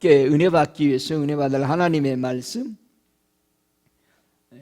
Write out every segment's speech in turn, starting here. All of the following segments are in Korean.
함께 은혜 받기 위해서 은혜 받을 하나님의 말씀,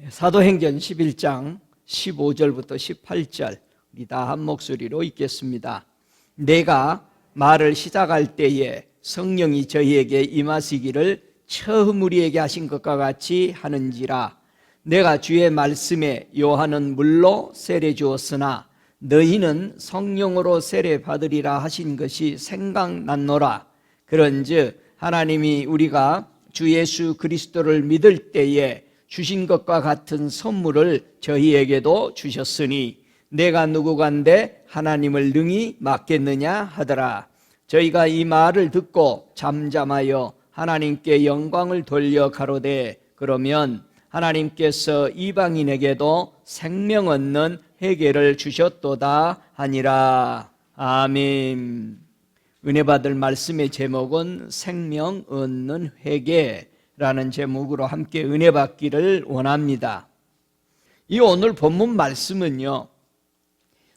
사도행전 11장 15절부터 18절 우리 다 한 목소리로 읽겠습니다. 내가 말을 시작할 때에 성령이 저희에게 임하시기를 처음 우리에게 하신 것과 같이 하는지라. 내가 주의 말씀에 요한은 물로 세례 주었으나 너희는 성령으로 세례 받으리라 하신 것이 생각났노라. 그런즉 하나님이 우리가 주 예수 그리스도를 믿을 때에 주신 것과 같은 선물을 저희에게도 주셨으니 내가 누구간데 하나님을 능히 맡겠느냐 하더라. 저희가 이 말을 듣고 잠잠하여 하나님께 영광을 돌려 가로되 그러면 하나님께서 이방인에게도 생명 얻는 회개를 주셨도다 하니라. 아멘. 은혜 받을 말씀의 제목은 생명 얻는 회개라는 제목으로 함께 은혜 받기를 원합니다. 이 오늘 본문 말씀은요,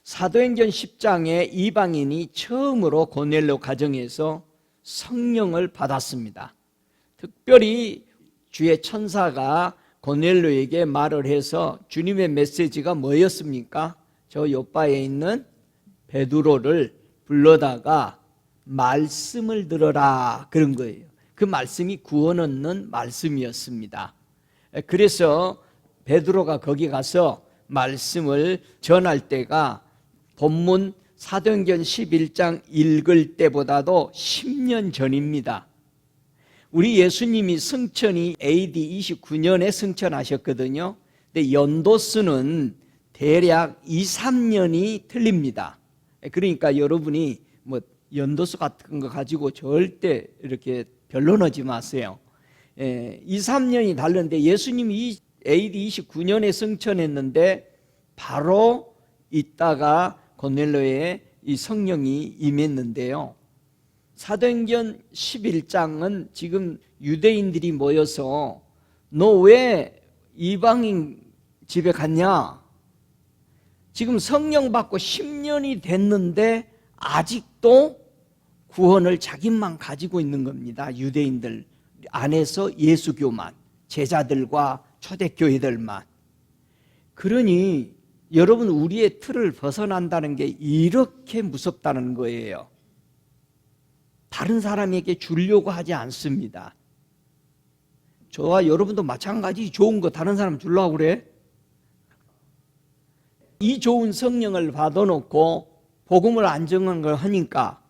사도행전 10장에 이방인이 처음으로 고넬료 가정에서 성령을 받았습니다. 특별히 주의 천사가 고넬료에게 말을 해서 주님의 메시지가 뭐였습니까? 저 요바에 있는 베드로를 불러다가 말씀을 들어라 그런 거예요. 그 말씀이 구원 얻는 말씀이었습니다. 그래서 베드로가 거기 가서 말씀을 전할 때가 본문 사도행전 11장 읽을 때보다도 10년 전입니다. 우리 예수님이 승천이 AD 29년에 승천하셨거든요. 근데 연도수는 대략 2, 3년이 틀립니다. 그러니까 여러분이 뭐 연도수 같은 거 가지고 절대 이렇게 변론하지 마세요. 2, 3년이 다른데 예수님이 AD 29년에 승천했는데 바로 있다가 고넬료에 이 성령이 임했는데요. 사도행전 11장은 지금 유대인들이 모여서 너 왜 이방인 집에 갔냐? 지금 성령 받고 10년이 됐는데 아직도 구원을 자기만 가지고 있는 겁니다. 유대인들 안에서 예수교만, 제자들과 초대교회들만. 그러니 여러분, 우리의 틀을 벗어난다는 게 이렇게 무섭다는 거예요. 다른 사람에게 주려고 하지 않습니다. 저와 여러분도 마찬가지. 좋은 거 다른 사람 주려고 그래? 이 좋은 성령을 받아놓고 복음을 안 정한 걸 하니까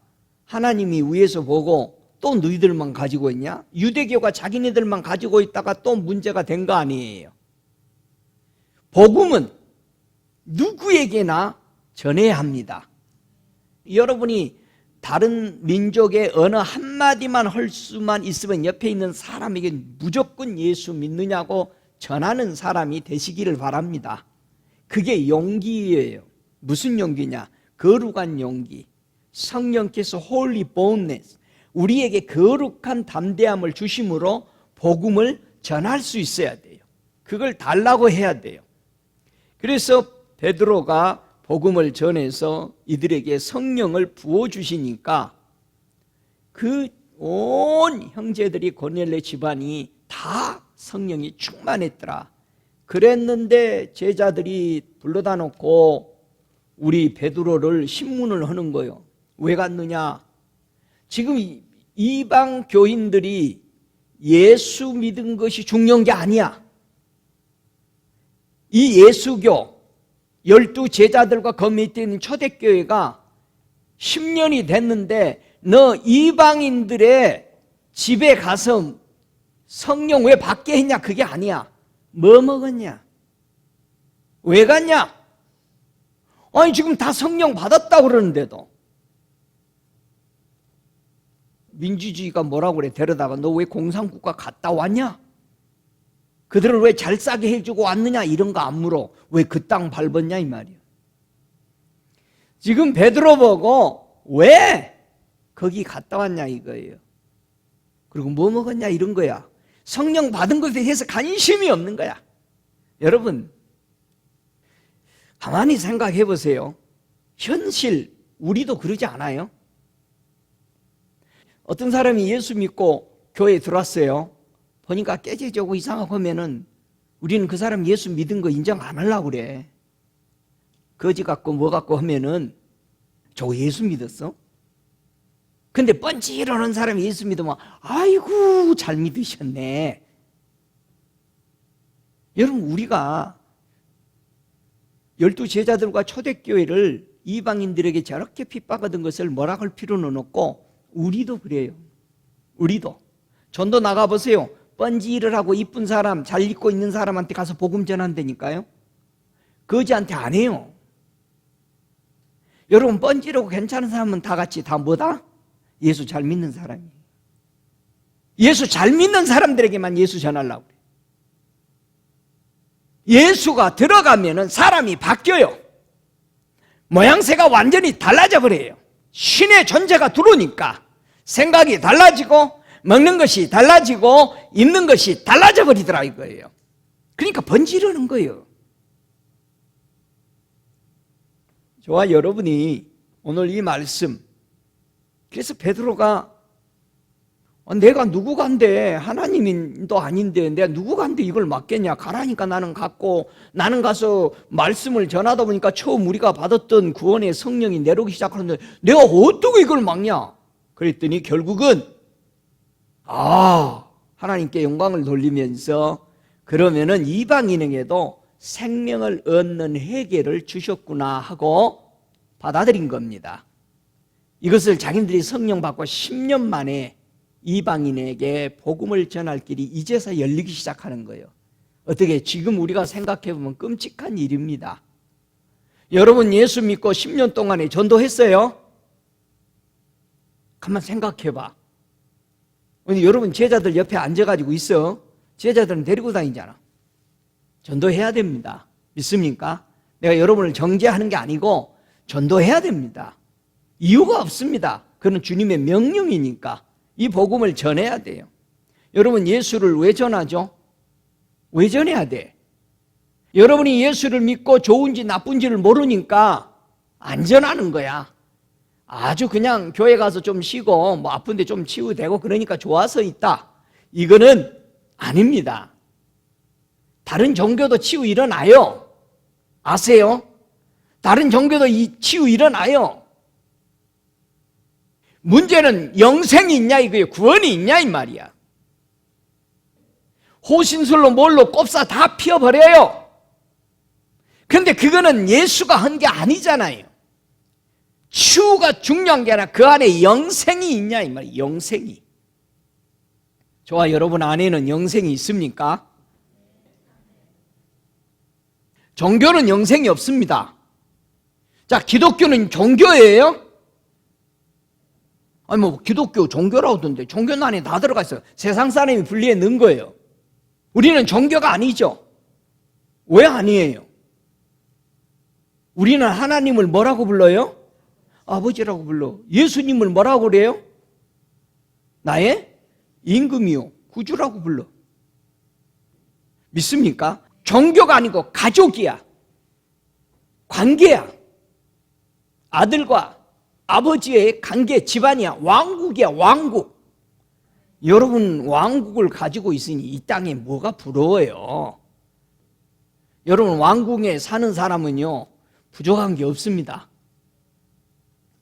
하나님이 위에서 보고 또 너희들만 가지고 있냐? 유대교가 자기네들만 가지고 있다가 또 문제가 된 거 아니에요. 복음은 누구에게나 전해야 합니다. 여러분이 다른 민족의 어느 한마디만 할 수만 있으면 옆에 있는 사람에게 무조건 예수 믿느냐고 전하는 사람이 되시기를 바랍니다. 그게 용기예요. 무슨 용기냐? 거룩한 용기. 성령께서 holy boldness, 우리에게 거룩한 담대함을 주심으로 복음을 전할 수 있어야 돼요. 그걸 달라고 해야 돼요. 그래서 베드로가 복음을 전해서 이들에게 성령을 부어주시니까 그 온 형제들이 고넬료 집안이 다 성령이 충만했더라. 그랬는데 제자들이 불러다 놓고 우리 베드로를 신문을 하는 거예요. 왜 갔느냐? 지금 이방 교인들이 예수 믿은 것이 중요한 게 아니야. 이 예수교 12제자들과 그 밑에 있는 초대교회가 10년이 됐는데 너 이방인들의 집에 가서 성령 왜 받게 했냐? 그게 아니야. 뭐 먹었냐? 왜 갔냐? 아니 지금 다 성령 받았다고 그러는데도. 민주주의가 뭐라고 그래? 데려다가 너 왜 공산국가 갔다 왔냐? 그들을 왜 잘 싸게 해주고 왔느냐? 이런 거 안 물어. 왜 그 땅 밟았냐? 이 말이야. 지금 베드로 보고 왜 거기 갔다 왔냐 이거예요. 그리고 뭐 먹었냐 이런 거야. 성령 받은 것에 대해서 관심이 없는 거야. 여러분 가만히 생각해 보세요. 현실 우리도 그러지 않아요? 어떤 사람이 예수 믿고 교회에 들어왔어요. 보니까 깨지고 이상하고 하면은 우리는 그 사람 예수 믿은 거 인정 안 하려고 그래. 거지 같고 뭐 같고 하면은 저거 예수 믿었어? 근데 뻔찌르는 사람이 예수 믿으면 아이고 잘 믿으셨네. 여러분, 우리가 12제자들과 초대교회를 이방인들에게 저렇게 핍박하던 것을 뭐라 할 필요는 없고, 우리도 그래요. 우리도 전도 나가보세요. 뻔지를 하고 이쁜 사람, 잘 입고 있는 사람한테 가서 복음 전한다니까요. 거지한테 안 해요. 여러분, 뻔지르고 괜찮은 사람은 다 같이 다 뭐다? 예수 잘 믿는 사람이에요. 예수 잘 믿는 사람들에게만 예수 전하려고 그래요. 예수가 들어가면은 사람이 바뀌어요. 모양새가 완전히 달라져 버려요. 신의 존재가 들어오니까 생각이 달라지고 먹는 것이 달라지고 입는 것이 달라져 버리더라 이거예요. 그러니까 번지르는 거예요. 저와 여러분이 오늘 이 말씀, 그래서 베드로가 내가 누구간데, 하나님도 아닌데 내가 누구간데 이걸 맡겠냐, 가라니까 나는 갔고, 나는 가서 말씀을 전하다 보니까 처음 우리가 받았던 구원의 성령이 내려오기 시작하는데 내가 어떻게 이걸 막냐. 그랬더니 결국은 하나님께 영광을 돌리면서 그러면은 이방인에게도 생명을 얻는 회개를 주셨구나 하고 받아들인 겁니다. 이것을 자기들이 성령 받고 10년 만에 이방인에게 복음을 전할 길이 이제서 열리기 시작하는 거예요. 어떻게 지금 우리가 생각해보면 끔찍한 일입니다. 여러분, 예수 믿고 10년 동안에 전도했어요? 가만 생각해봐. 여러분 제자들 옆에 앉아가지고 있어. 제자들은 데리고 다니잖아. 전도해야 됩니다. 믿습니까? 내가 여러분을 정죄하는 게 아니고 전도해야 됩니다. 이유가 없습니다. 그는 주님의 명령이니까 이 복음을 전해야 돼요. 여러분, 예수를 왜 전하죠? 왜 전해야 돼? 여러분이 예수를 믿고 좋은지 나쁜지를 모르니까 안 전하는 거야. 아주 그냥 교회 가서 좀 쉬고 뭐 아픈데 좀 치유되고 그러니까 좋아서 있다, 이거는 아닙니다. 다른 종교도 치유 일어나요. 아세요? 다른 종교도 이 치유 일어나요. 문제는 영생이 있냐 이거예요. 구원이 있냐 이 말이야. 호신술로 뭘로 꼽사 다 피워버려요. 그런데 그거는 예수가 한 게 아니잖아요. 치유가 중요한 게 아니라 그 안에 영생이 있냐 이 말이에요. 영생이. 저와 여러분 안에는 영생이 있습니까? 종교는 영생이 없습니다. 자, 기독교는 종교예요? 아니 뭐 기독교 종교라고 하던데 종교는 안에 다 들어가 있어요. 세상 사람이 분리해 넣은 거예요. 우리는 종교가 아니죠. 왜 아니에요? 우리는 하나님을 뭐라고 불러요? 아버지라고 불러. 예수님을 뭐라고 그래요? 나의 임금이요 구주라고 불러. 믿습니까? 종교가 아니고 가족이야. 관계야. 아들과 아버지의 관계, 집안이야. 왕국이야. 왕국. 여러분 왕국을 가지고 있으니 이 땅에 뭐가 부러워요? 여러분 왕국에 사는 사람은요 부족한 게 없습니다.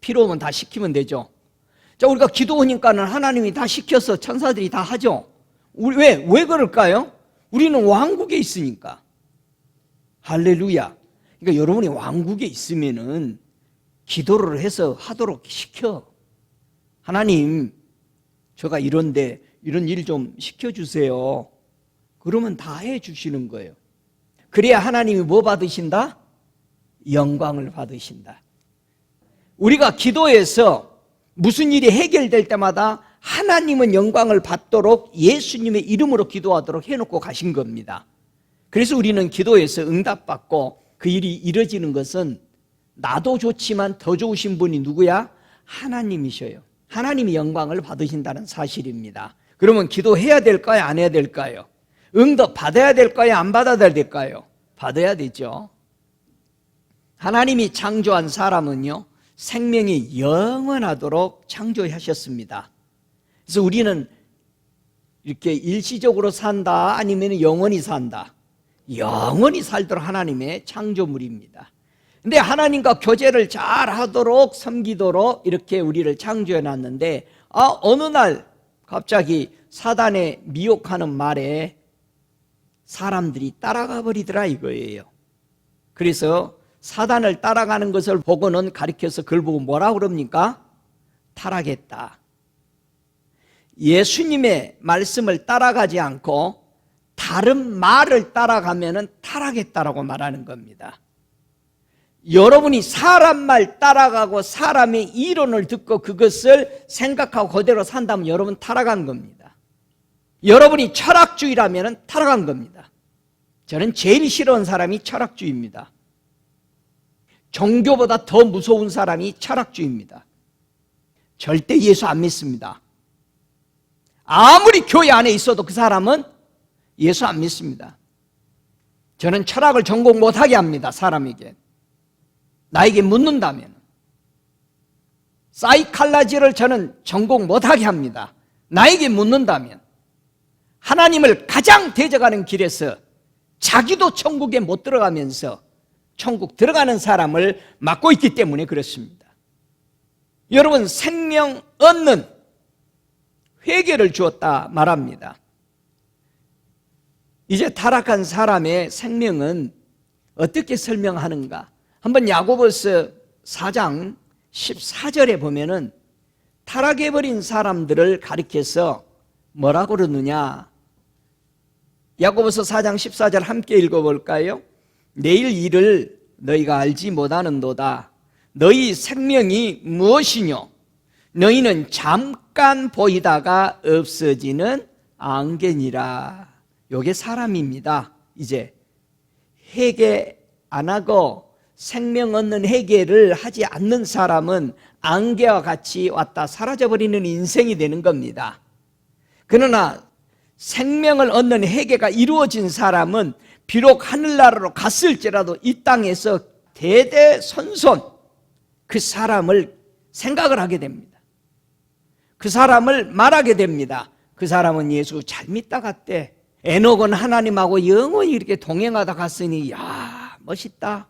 필요 오면 다 시키면 되죠. 자, 우리가 기도하니까는 하나님이 다 시켜서 천사들이 다 하죠. 왜 그럴까요? 우리는 왕국에 있으니까. 할렐루야. 그러니까 여러분이 왕국에 있으면은 기도를 해서 하도록 시켜. 하나님, 제가 이런데 이런 일 좀 시켜주세요. 그러면 다 해주시는 거예요. 그래야 하나님이 뭐 받으신다? 영광을 받으신다. 우리가 기도해서 무슨 일이 해결될 때마다 하나님은 영광을 받도록 예수님의 이름으로 기도하도록 해놓고 가신 겁니다. 그래서 우리는 기도해서 응답받고 그 일이 이루어지는 것은 나도 좋지만 더 좋으신 분이 누구야? 하나님이셔요. 하나님이 영광을 받으신다는 사실입니다. 그러면 기도해야 될까요? 안 해야 될까요? 응답 받아야 될까요? 안 받아야 될까요? 받아야 되죠. 하나님이 창조한 사람은요 생명이 영원하도록 창조하셨습니다. 그래서 우리는 이렇게 일시적으로 산다, 아니면 영원히 산다? 영원히 살도록 하나님의 창조물입니다. 근데 하나님과 교제를 잘 하도록 섬기도록 이렇게 우리를 창조해 놨는데, 어느 날 갑자기 사단의 미혹하는 말에 사람들이 따라가 버리더라 이거예요. 그래서 사단을 따라가는 것을 보고는 가리켜서 그걸 보고 뭐라 그럽니까? 타락했다. 예수님의 말씀을 따라가지 않고 다른 말을 따라가면 타락했다라고 말하는 겁니다. 여러분이 사람 말 따라가고 사람의 이론을 듣고 그것을 생각하고 그대로 산다면 여러분 타락한 겁니다. 여러분이 철학주의라면 타락한 겁니다. 저는 제일 싫어하는 사람이 철학주의입니다. 종교보다 더 무서운 사람이 철학주의입니다. 절대 예수 안 믿습니다. 아무리 교회 안에 있어도 그 사람은 예수 안 믿습니다. 저는 철학을 전공 못하게 합니다. 사람에게. 나에게 묻는다면. 사이칼라지를 저는 전공 못하게 합니다. 나에게 묻는다면. 하나님을 가장 대적하는 길에서 자기도 천국에 못 들어가면서 천국 들어가는 사람을 맡고 있기 때문에 그렇습니다. 여러분, 생명 얻는 회개를 주었다 말합니다. 이제 타락한 사람의 생명은 어떻게 설명하는가? 한번 야고보서 4장 14절에 보면은 타락해버린 사람들을 가리켜서 뭐라고 그러느냐? 야고보서 4장 14절 함께 읽어볼까요? 내일 일을 너희가 알지 못하는도다. 너희 생명이 무엇이뇨? 너희는 잠깐 보이다가 없어지는 안개니라. 요게 사람입니다. 이제 회개 안 하고 생명 얻는 회개를 하지 않는 사람은 안개와 같이 왔다 사라져버리는 인생이 되는 겁니다. 그러나 생명을 얻는 회개가 이루어진 사람은 비록 하늘나라로 갔을지라도 이 땅에서 대대손손 그 사람을 생각을 하게 됩니다. 그 사람을 말하게 됩니다. 그 사람은 예수 잘 믿다 갔대. 에녹은 하나님하고 영원히 이렇게 동행하다 갔으니 야 멋있다.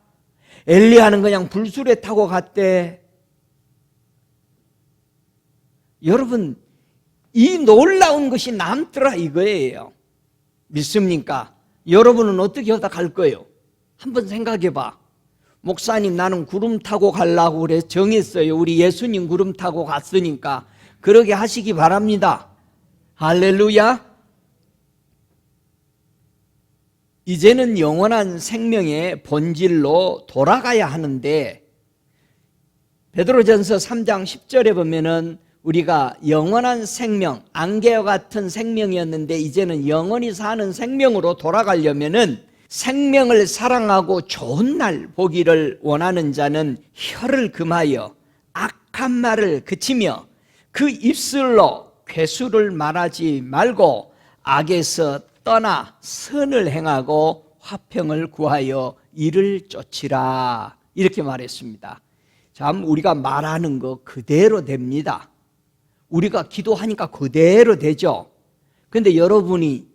엘리야는 그냥 불수레 타고 갔대. 여러분, 이 놀라운 것이 남더라 이거예요. 믿습니까? 여러분은 어떻게 하다 갈 거예요? 한번 생각해 봐. 목사님 나는 구름 타고 가려고 그래 정했어요. 우리 예수님 구름 타고 갔으니까 그러게 하시기 바랍니다. 할렐루야. 이제는 영원한 생명의 본질로 돌아가야 하는데 베드로전서 3장 10절에 보면은 우리가 영원한 생명, 안개와 같은 생명이었는데 이제는 영원히 사는 생명으로 돌아가려면은 생명을 사랑하고 좋은 날 보기를 원하는 자는 혀를 금하여 악한 말을 그치며 그 입술로 괴수를 말하지 말고 악에서 떠나 선을 행하고 화평을 구하여 이를 쫓으라. 이렇게 말했습니다. 참 우리가 말하는 거 그대로 됩니다. 우리가 기도하니까 그대로 되죠. 그런데 여러분이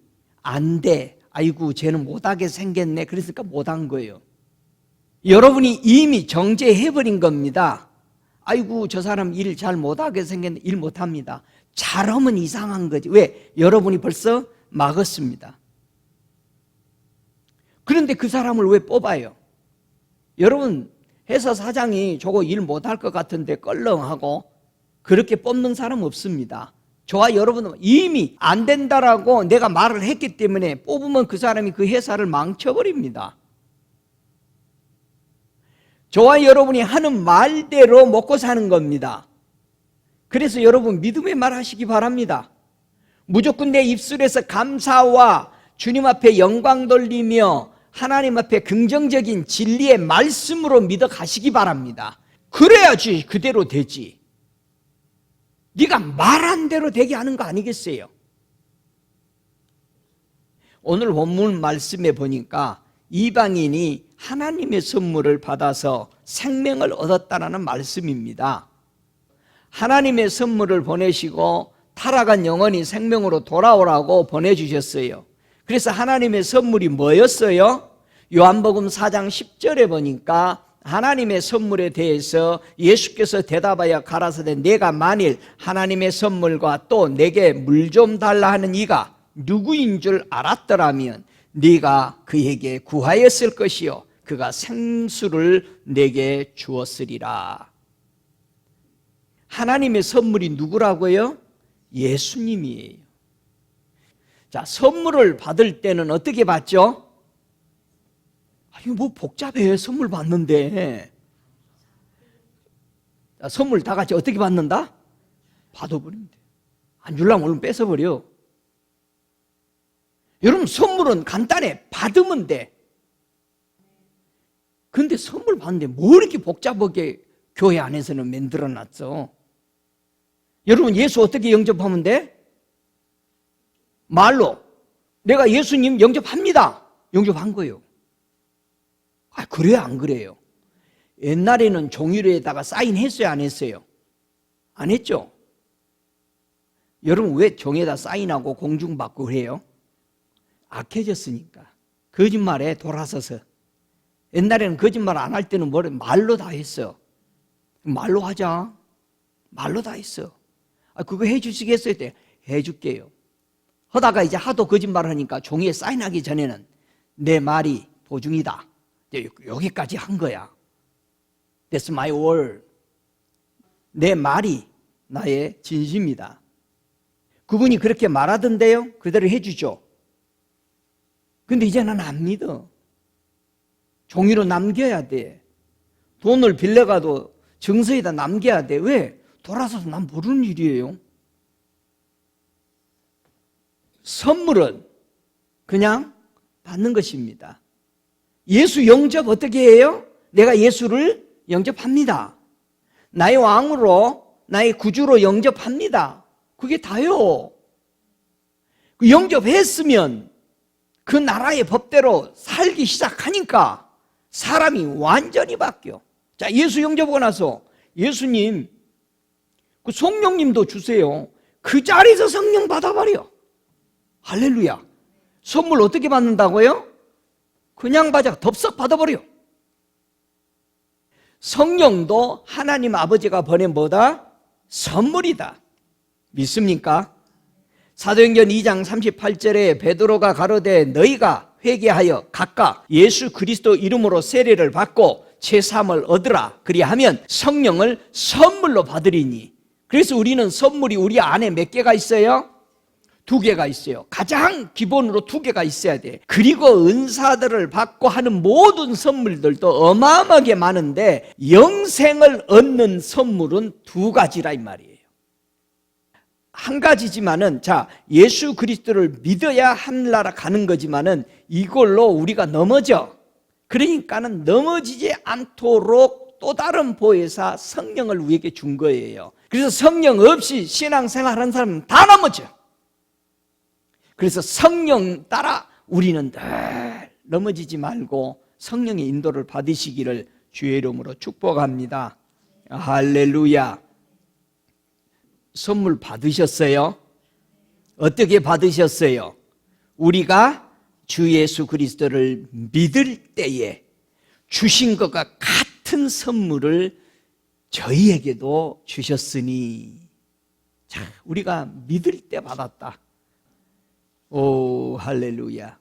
안 돼. 아이고 쟤는 못하게 생겼네. 그러니까 못한 거예요. 여러분이 이미 정죄해버린 겁니다. 아이고 저 사람 일 잘 못하게 생겼네. 일 못합니다. 잘하면 이상한 거지. 왜? 여러분이 벌써 막았습니다. 그런데 그 사람을 왜 뽑아요? 여러분 회사 사장이 저거 일 못할 것 같은데 껄렁하고 그렇게 뽑는 사람 없습니다. 저와 여러분은 이미 안 된다라고 내가 말을 했기 때문에 뽑으면 그 사람이 그 회사를 망쳐버립니다. 저와 여러분이 하는 말대로 먹고 사는 겁니다. 그래서 여러분 믿음의 말 하시기 바랍니다. 무조건 내 입술에서 감사와 주님 앞에 영광 돌리며 하나님 앞에 긍정적인 진리의 말씀으로 믿어 가시기 바랍니다. 그래야지 그대로 되지. 네가 말한 대로 되게 하는 거 아니겠어요? 오늘 본문 말씀에 보니까 이방인이 하나님의 선물을 받아서 생명을 얻었다라는 말씀입니다. 하나님의 선물을 보내시고 타락한 영혼이 생명으로 돌아오라고 보내주셨어요. 그래서 하나님의 선물이 뭐였어요? 요한복음 4장 10절에 보니까 하나님의 선물에 대해서 예수께서 대답하여 가라사대 내가 만일 하나님의 선물과 또 내게 물 좀 달라 하는 이가 누구인 줄 알았더라면 네가 그에게 구하였을 것이요 그가 생수를 내게 주었으리라. 하나님의 선물이 누구라고요? 예수님이에요. 자, 선물을 받을 때는 어떻게 받죠? 아니 뭐 복잡해. 선물 받는데. 자, 선물 다 같이 어떻게 받는다? 받아버리면 돼. 안 주려면 얼른 뺏어버려. 여러분 선물은 간단해. 받으면 돼. 근데 선물 받는데 뭐 이렇게 복잡하게 교회 안에서는 만들어놨어? 여러분 예수 어떻게 영접하면 돼? 말로 내가 예수님 영접합니다. 영접한 거예요. 아, 그래요 안 그래요? 옛날에는 종이로에다가 사인했어요 안 했어요? 안 했죠? 여러분 왜 종이에다 사인하고 공중받고 그래요? 악해졌으니까. 거짓말에 돌아서서. 옛날에는 거짓말 안 할 때는 말로 다 했어. 말로 하자. 말로 다 했어. 아, 그거 해주시겠어요? 때 해줄게요. 하다가 이제 하도 거짓말을 하니까 종이에 사인하기 전에는 내 말이 보증이다. 여기까지 한 거야. That's my word. 내 말이 나의 진심이다. 그분이 그렇게 말하던데요. 그대로 해주죠. 근데 이제는 안 믿어. 종이로 남겨야 돼. 돈을 빌려가도 정서에다 남겨야 돼. 왜? 돌아서서 난 모르는 일이에요. 선물은 그냥 받는 것입니다. 예수 영접 어떻게 해요? 내가 예수를 영접합니다. 나의 왕으로, 나의 구주로 영접합니다. 그게 다요. 영접했으면 그 나라의 법대로 살기 시작하니까 사람이 완전히 바뀌어. 자, 예수 영접하고 나서 예수님, 그 성령님도 주세요. 그 자리에서 성령 받아버려. 할렐루야. 선물 어떻게 받는다고요? 그냥 받아, 덥석 받아버려. 성령도 하나님 아버지가 보낸 뭐다? 선물이다. 믿습니까? 사도행전 2장 38절에 베드로가 가로되 너희가 회개하여 각각 예수 그리스도 이름으로 세례를 받고 제3을 얻으라. 그리하면 성령을 선물로 받으리니. 그래서 우리는 선물이 우리 안에 몇 개가 있어요? 2개가 있어요. 가장 기본으로 2개가 있어야 돼. 그리고 은사들을 받고 하는 모든 선물들도 어마어마하게 많은데 영생을 얻는 선물은 2가지라 이 말이에요. 한 가지지만은, 자, 예수 그리스도를 믿어야 하늘나라 가는 거지만은 이걸로 우리가 넘어져. 그러니까는 넘어지지 않도록 또 다른 보혜사 성령을 우리에게 준 거예요. 그래서 성령 없이 신앙생활하는 사람은 다 넘어져. 그래서 성령 따라 우리는 늘 넘어지지 말고 성령의 인도를 받으시기를 주의 이름으로 축복합니다. 할렐루야. 선물 받으셨어요? 어떻게 받으셨어요? 우리가 주 예수 그리스도를 믿을 때에 주신 것과 같은 선물을 저희에게도 주셨으니, 자, 우리가 믿을 때 받았다. 오, 할렐루야.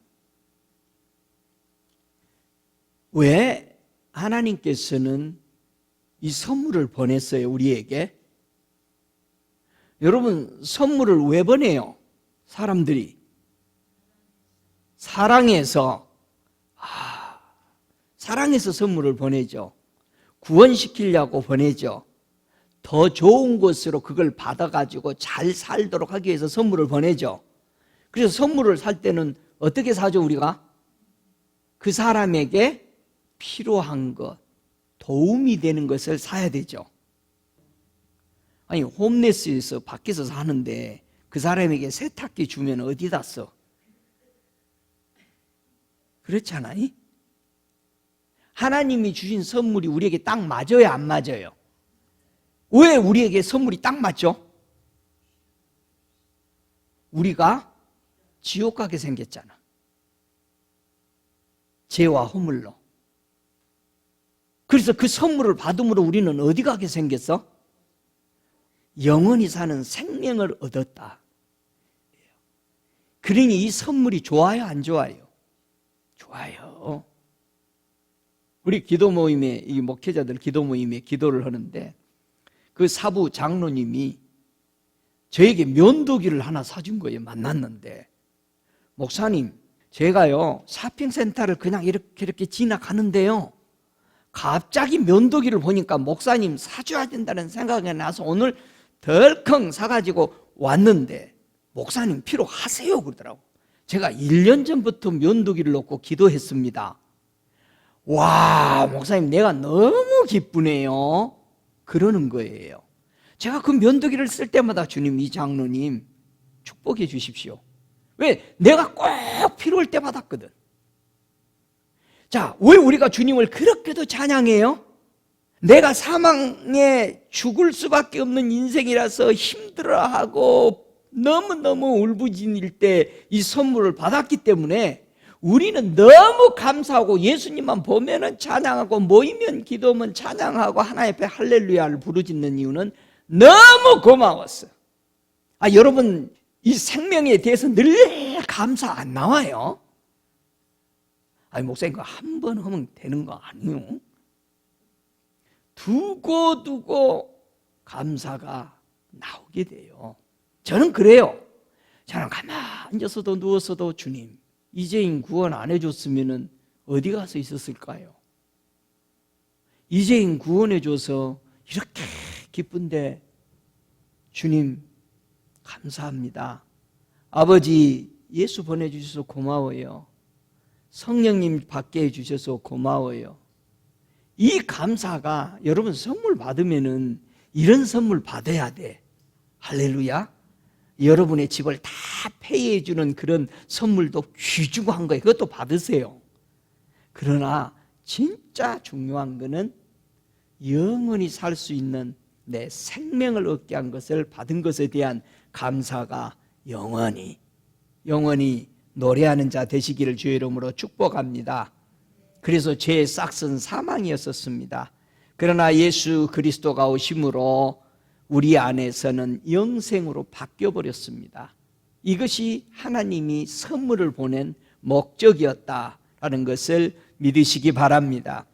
왜 하나님께서는 이 선물을 보냈어요, 우리에게? 여러분, 선물을 왜 보내요? 사람들이 사랑해서 선물을 보내죠. 구원시키려고 보내죠. 더 좋은 곳으로 그걸 받아가지고 잘 살도록 하기 위해서 선물을 보내죠. 그래서 선물을 살 때는 어떻게 사죠, 우리가? 그 사람에게 필요한 것, 도움이 되는 것을 사야 되죠. 아니, 홈레스에서 밖에서 사는데 그 사람에게 세탁기 주면 어디다 써? 그렇잖아요? 하나님이 주신 선물이 우리에게 딱 맞아요, 안 맞아요? 왜 우리에게 선물이 딱 맞죠? 우리가 지옥 가게 생겼잖아. 죄와 허물로. 그래서 그 선물을 받음으로 우리는 어디 가게 생겼어? 영원히 사는 생명을 얻었다. 그러니 이 선물이 좋아요, 안 좋아요? 좋아요. 우리 기도 모임에, 이 목회자들 기도 모임에 기도를 하는데 그 사부 장로님이 저에게 면도기를 하나 사준 거예요. 만났는데, 목사님, 제가요 사핑센터를 그냥 이렇게 지나가는데요, 갑자기 면도기를 보니까 목사님 사줘야 된다는 생각이 나서 오늘 덜컹 사가지고 왔는데 목사님 필요하세요 그러더라고. 제가 1년 전부터 면도기를 놓고 기도했습니다. 와, 목사님 내가 너무 기쁘네요 그러는 거예요. 제가 그 면도기를 쓸 때마다 주님, 이 장로님 축복해 주십시오. 왜? 내가 꼭 필요할 때 받았거든. 자, 왜 우리가 주님을 그렇게도 찬양해요? 내가 사망에 죽을 수밖에 없는 인생이라서 힘들어하고 너무너무 울부짖을 때 이 선물을 받았기 때문에 우리는 너무 감사하고, 예수님만 보면은 찬양하고, 모이면 기도하면 찬양하고, 하나님 앞에 할렐루야를 부르짖는 이유는 너무 고마웠어요. 여러분, 이 생명에 대해서 늘 감사 안 나와요? 목사님, 그거 한 번 하면 되는 거 아니요? 두고두고 감사가 나오게 돼요. 저는 그래요. 저는 가만히 앉아서도 누웠어도 주님, 이재인 구원 안 해줬으면 어디 가서 있었을까요? 이재인 구원해줘서 이렇게 기쁜데 주님 감사합니다. 아버지 예수 보내주셔서 고마워요. 성령님 받게 해주셔서 고마워요. 이 감사가, 여러분 선물 받으면은 이런 선물 받아야 돼. 할렐루야. 여러분의 집을 다 폐해해 주는 그런 선물도 귀중한 거예요. 그것도 받으세요. 그러나 진짜 중요한 거는 영원히 살 수 있는 내 생명을 얻게 한 것을 받은 것에 대한 감사가 영원히 노래하는 자 되시기를 주의 이름으로 축복합니다. 그래서 죄의 싹은 사망이었었습니다. 그러나 예수 그리스도가 오심으로 우리 안에서는 영생으로 바뀌어버렸습니다. 이것이 하나님이 선물을 보낸 목적이었다라는 것을 믿으시기 바랍니다.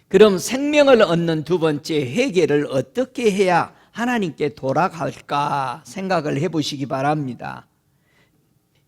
그럼 생명을 얻는 두 번째 회개를 어떻게 해야 하나님께 돌아갈까 생각을 해보시기 바랍니다.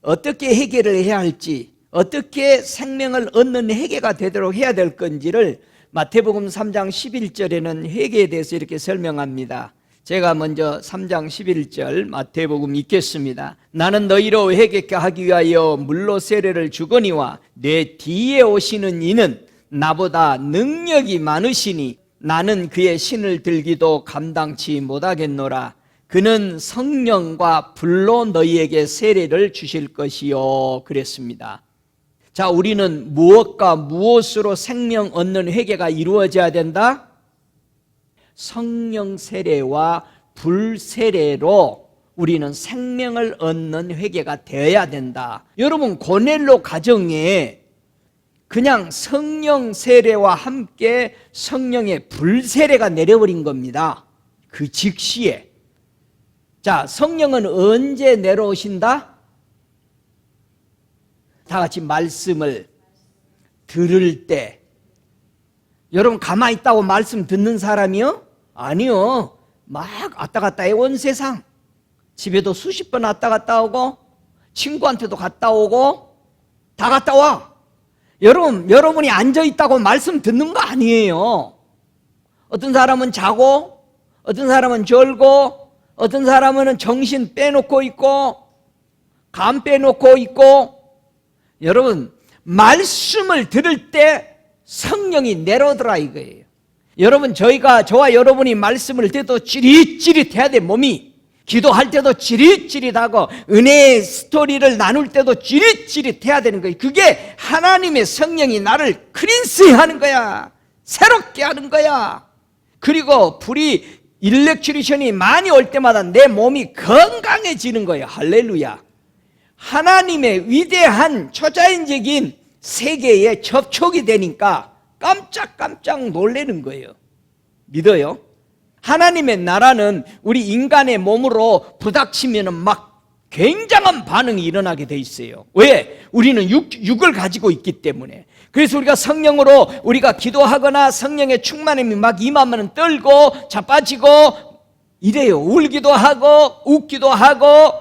어떻게 회개를 해야 할지, 어떻게 생명을 얻는 회개가 되도록 해야 될 건지를 마태복음 3장 11절에는 회개에 대해서 이렇게 설명합니다. 제가 먼저 3장 11절 마태복음 읽겠습니다. 나는 너희로 회개케 하기 위하여 물로 세례를 주거니와 내 뒤에 오시는 이는 나보다 능력이 많으시니 나는 그의 신을 들기도 감당치 못하겠노라. 그는 성령과 불로 너희에게 세례를 주실 것이요 그랬습니다. 자, 우리는 무엇과 무엇으로 생명 얻는 회개가 이루어져야 된다? 성령 세례와 불 세례로 우리는 생명을 얻는 회개가 되어야 된다. 여러분, 고넬로 가정에 그냥 성령 세례와 함께 성령의 불 세례가 내려버린 겁니다. 그 즉시에. 자, 성령은 언제 내려오신다? 다 같이 말씀을 들을 때. 여러분, 가만히 있다고 말씀 듣는 사람이요? 아니요. 막 왔다 갔다 해 온 세상. 집에도 수십 번 왔다 갔다 오고, 친구한테도 갔다 오고, 다 갔다 와. 여러분이 앉아있다고 말씀 듣는 거 아니에요. 어떤 사람은 자고, 어떤 사람은 졸고, 어떤 사람은 정신 빼놓고 있고, 감 빼놓고 있고. 여러분, 말씀을 들을 때 성령이 내려오더라 이거예요. 여러분, 저와 여러분이 말씀을 들어도 찌릿찌릿해야 돼. 몸이 기도할 때도 찌릿찌릿하고, 은혜의 스토리를 나눌 때도 찌릿찌릿해야 되는 거예요. 그게 하나님의 성령이 나를 크린스하는 거야. 새롭게 하는 거야. 그리고 불이 일렉트리션이 많이 올 때마다 내 몸이 건강해지는 거예요. 할렐루야. 하나님의 위대한 초자연적인 세계에 접촉이 되니까 깜짝깜짝 놀라는 거예요. 믿어요? 하나님의 나라는 우리 인간의 몸으로 부닥치면 막 굉장한 반응이 일어나게 돼 있어요. 왜? 우리는 육을 가지고 있기 때문에. 그래서 우리가 성령으로 우리가 기도하거나 성령의 충만함이 막 임하면 떨고 자빠지고 이래요. 울기도 하고 웃기도 하고.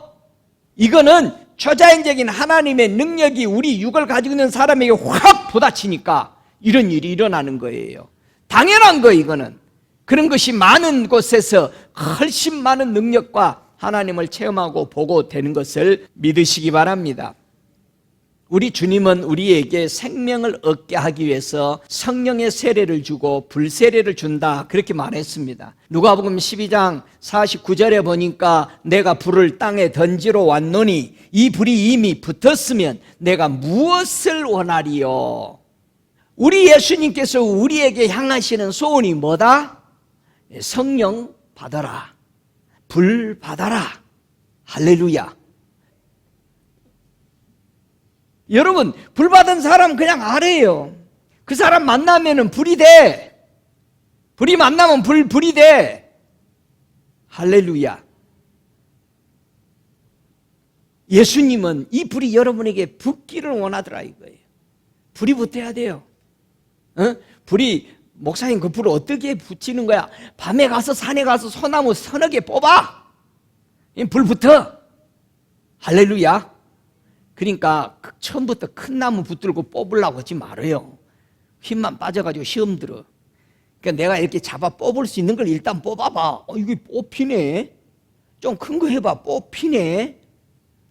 이거는 초자연적인 하나님의 능력이 우리 육을 가지고 있는 사람에게 확 부닥치니까 이런 일이 일어나는 거예요. 당연한 거예요. 이거는. 그런 것이 많은 곳에서 훨씬 많은 능력과 하나님을 체험하고 보고 되는 것을 믿으시기 바랍니다. 우리 주님은 우리에게 생명을 얻게 하기 위해서 성령의 세례를 주고 불세례를 준다, 그렇게 말했습니다. 누가복음 12장 49절에 보니까 내가 불을 땅에 던지러 왔노니 이 불이 이미 붙었으면 내가 무엇을 원하리요? 우리 예수님께서 우리에게 향하시는 소원이 뭐다? 성령 받아라, 불 받아라. 할렐루야. 여러분, 불 받은 사람 그냥 아래예요. 그 사람 만나면 불이 돼. 불이 만나면 불이 돼. 할렐루야. 예수님은 이 불이 여러분에게 붙기를 원하더라 이거예요. 불이 붙어야 돼요. 불이, 목사님 그 불을 어떻게 붙이는 거야? 밤에 가서 산에 가서 소나무 서너 개 뽑아. 불 붙어. 할렐루야. 그러니까 처음부터 큰 나무 붙들고 뽑으려고 하지 말아요. 힘만 빠져가지고 시험 들어. 그러니까 내가 이렇게 잡아 뽑을 수 있는 걸 일단 뽑아봐. 이게 뽑히네. 좀 큰 거 해봐. 뽑히네.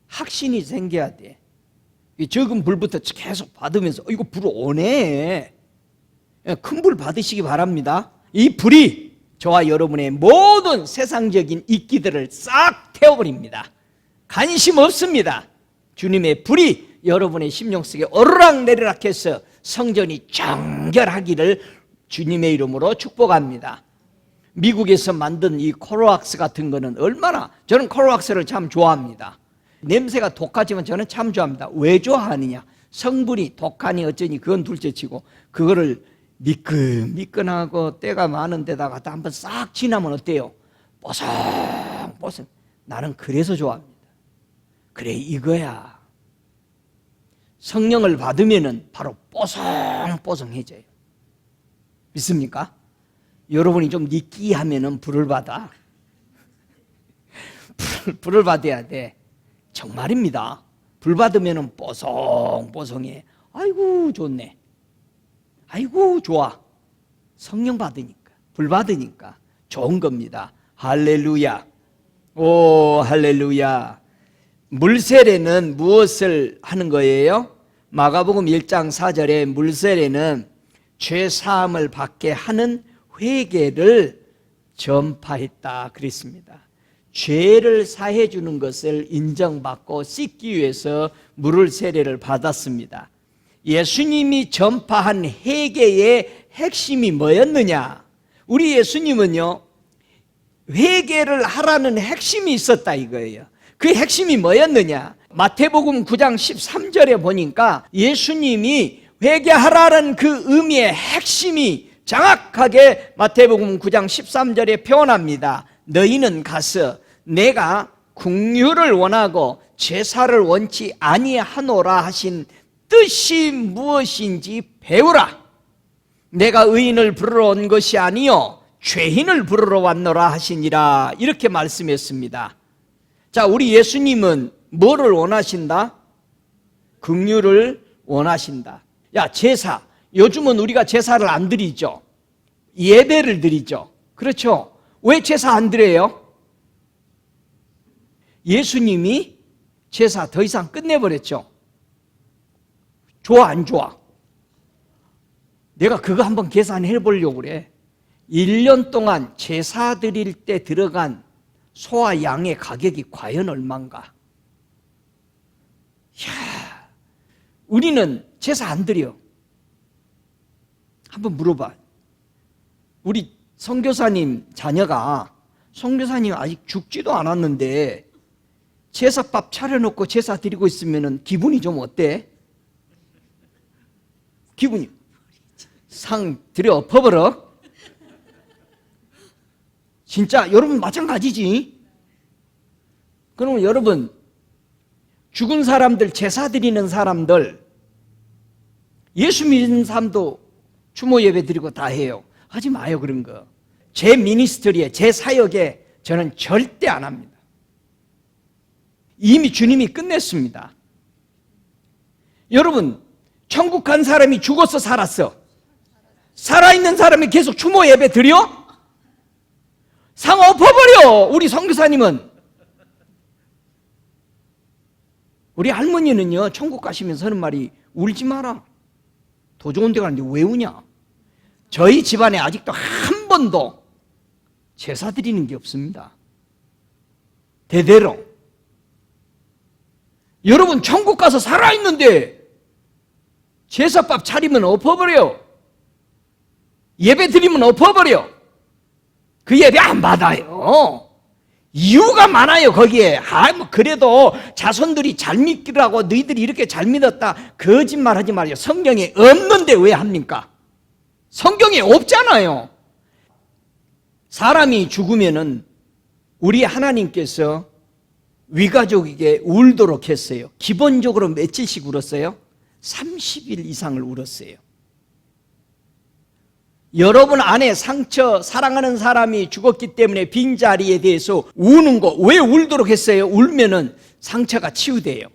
확신이 생겨야 돼. 적은 불부터 계속 받으면서 이거 불 오네. 큰 불 받으시기 바랍니다. 이 불이 저와 여러분의 모든 세상적인 이끼들을 싹 태워버립니다. 관심 없습니다. 주님의 불이 여러분의 심령 속에 오르락내리락 해서 성전이 정결하기를 주님의 이름으로 축복합니다. 미국에서 만든 이 코로왁스 같은 거는 얼마나, 저는 코로왁스를 참 좋아합니다. 냄새가 독하지만 저는 참 좋아합니다. 왜 좋아하느냐? 성분이 독하니 어쩌니 그건 둘째치고 그거를 미끈미끈하고 때가 많은 데다가 한번 싹 지나면 어때요? 뽀송뽀송. 나는 그래서 좋아합니다. 그래, 이거야. 성령을 받으면은 바로 뽀송뽀송해져요. 믿습니까? 여러분이 좀 느끼하면은 불을 받아. 불을 받아야 돼. 정말입니다. 불 받으면은 뽀송뽀송해. 아이고 좋네. 아이고 좋아. 성령 받으니까, 불 받으니까 좋은 겁니다. 할렐루야. 오, 할렐루야. 물세례는 무엇을 하는 거예요? 마가복음 1장 4절에 물세례는 죄사함을 받게 하는 회개를 전파했다 그랬습니다. 죄를 사해 주는 것을 인정받고 씻기 위해서 물을 세례를 받았습니다. 예수님이 전파한 회개의 핵심이 뭐였느냐? 우리 예수님은요, 회개를 하라는 핵심이 있었다 이거예요. 그 핵심이 뭐였느냐? 마태복음 9장 13절에 보니까 예수님이 회개하라는 그 의미의 핵심이 정확하게 마태복음 9장 13절에 표현합니다. 너희는 가서 내가 긍휼을 원하고 제사를 원치 아니하노라 하신 뜻이 무엇인지 배우라. 내가 의인을 부르러 온 것이 아니요 죄인을 부르러 왔노라 하시니라. 이렇게 말씀했습니다. 자, 우리 예수님은 뭐를 원하신다? 긍휼을 원하신다. 야, 제사. 요즘은 우리가 제사를 안 드리죠. 예배를 드리죠. 그렇죠? 왜 제사 안 드려요? 예수님이 제사 더 이상 끝내버렸죠. 좋아 안 좋아? 내가 그거 한번 계산해 보려고 그래. 1년 동안 제사 드릴 때 들어간 소와 양의 가격이 과연 얼마인가? 이야, 우리는 제사 안 드려. 한번 물어봐. 우리 선교사님 자녀가 선교사님 아직 죽지도 않았는데 제사밥 차려놓고 제사 드리고 있으면 기분이 좀 어때? 기분이 상 들여 엎어버려. 진짜 여러분 마찬가지지. 그러면 여러분 죽은 사람들, 제사 드리는 사람들, 예수 믿는 사람도 추모 예배 드리고 다 해요. 하지 마요 그런 거. 제 미니스트리에, 제 사역에 저는 절대 안 합니다. 이미 주님이 끝냈습니다. 여러분 천국 간 사람이 죽어서 살았어. 살아있는 사람이 계속 추모 예배 드려? 상 엎어버려. 우리 선교사님은. 우리 할머니는요 천국 가시면서 하는 말이 울지 마라. 더 좋은 데 가는데 왜 우냐? 저희 집안에 아직도 한 번도 제사 드리는 게 없습니다. 대대로. 여러분 천국 가서 살아있는데 제사밥 차리면 엎어버려. 예배 드리면 엎어버려. 그 예배 안 받아요. 이유가 많아요 거기에. 뭐 그래도 자손들이 잘 믿기라고 너희들이 이렇게 잘 믿었다 거짓말하지 말아요. 성경에 없는데 왜 합니까? 성경에 없잖아요. 사람이 죽으면은 우리 하나님께서 위가족에게 울도록 했어요. 기본적으로 며칠씩 울었어요? 30일 이상을 울었어요. 여러분 안에 상처, 사랑하는 사람이 죽었기 때문에 빈자리에 대해서 우는 거 왜 울도록 했어요? 울면은 상처가 치유돼요.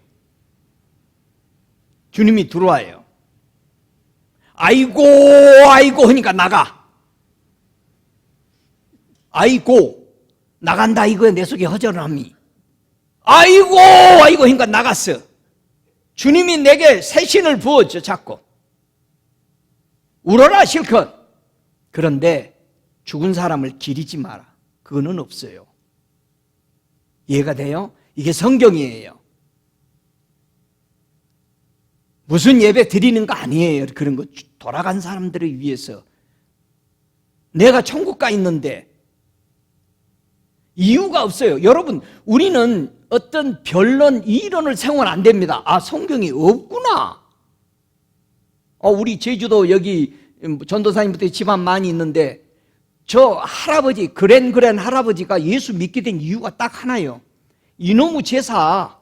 주님이 들어와요. 아이고 아이고 하니까 나가. 아이고 나간다 이거야. 내 속에 허전함이. 아이고 아이고 하니까 나갔어. 주님이 내게 새 신을 부었죠. 자꾸 울어라 실컷. 그런데 죽은 사람을 기리지 마라. 그거는 없어요. 이해가 돼요? 이게 성경이에요. 무슨 예배 드리는 거 아니에요. 그런 거 돌아간 사람들을 위해서. 내가 천국 가 있는데 이유가 없어요. 여러분 우리는 어떤 변론, 이론을 세우면 안 됩니다. 아 성경이 없구나. 우리 제주도 여기 전도사님부터 집안 많이 있는데 저 할아버지 그랜 할아버지가 예수 믿게 된 이유가 딱 하나예요. 이놈의 제사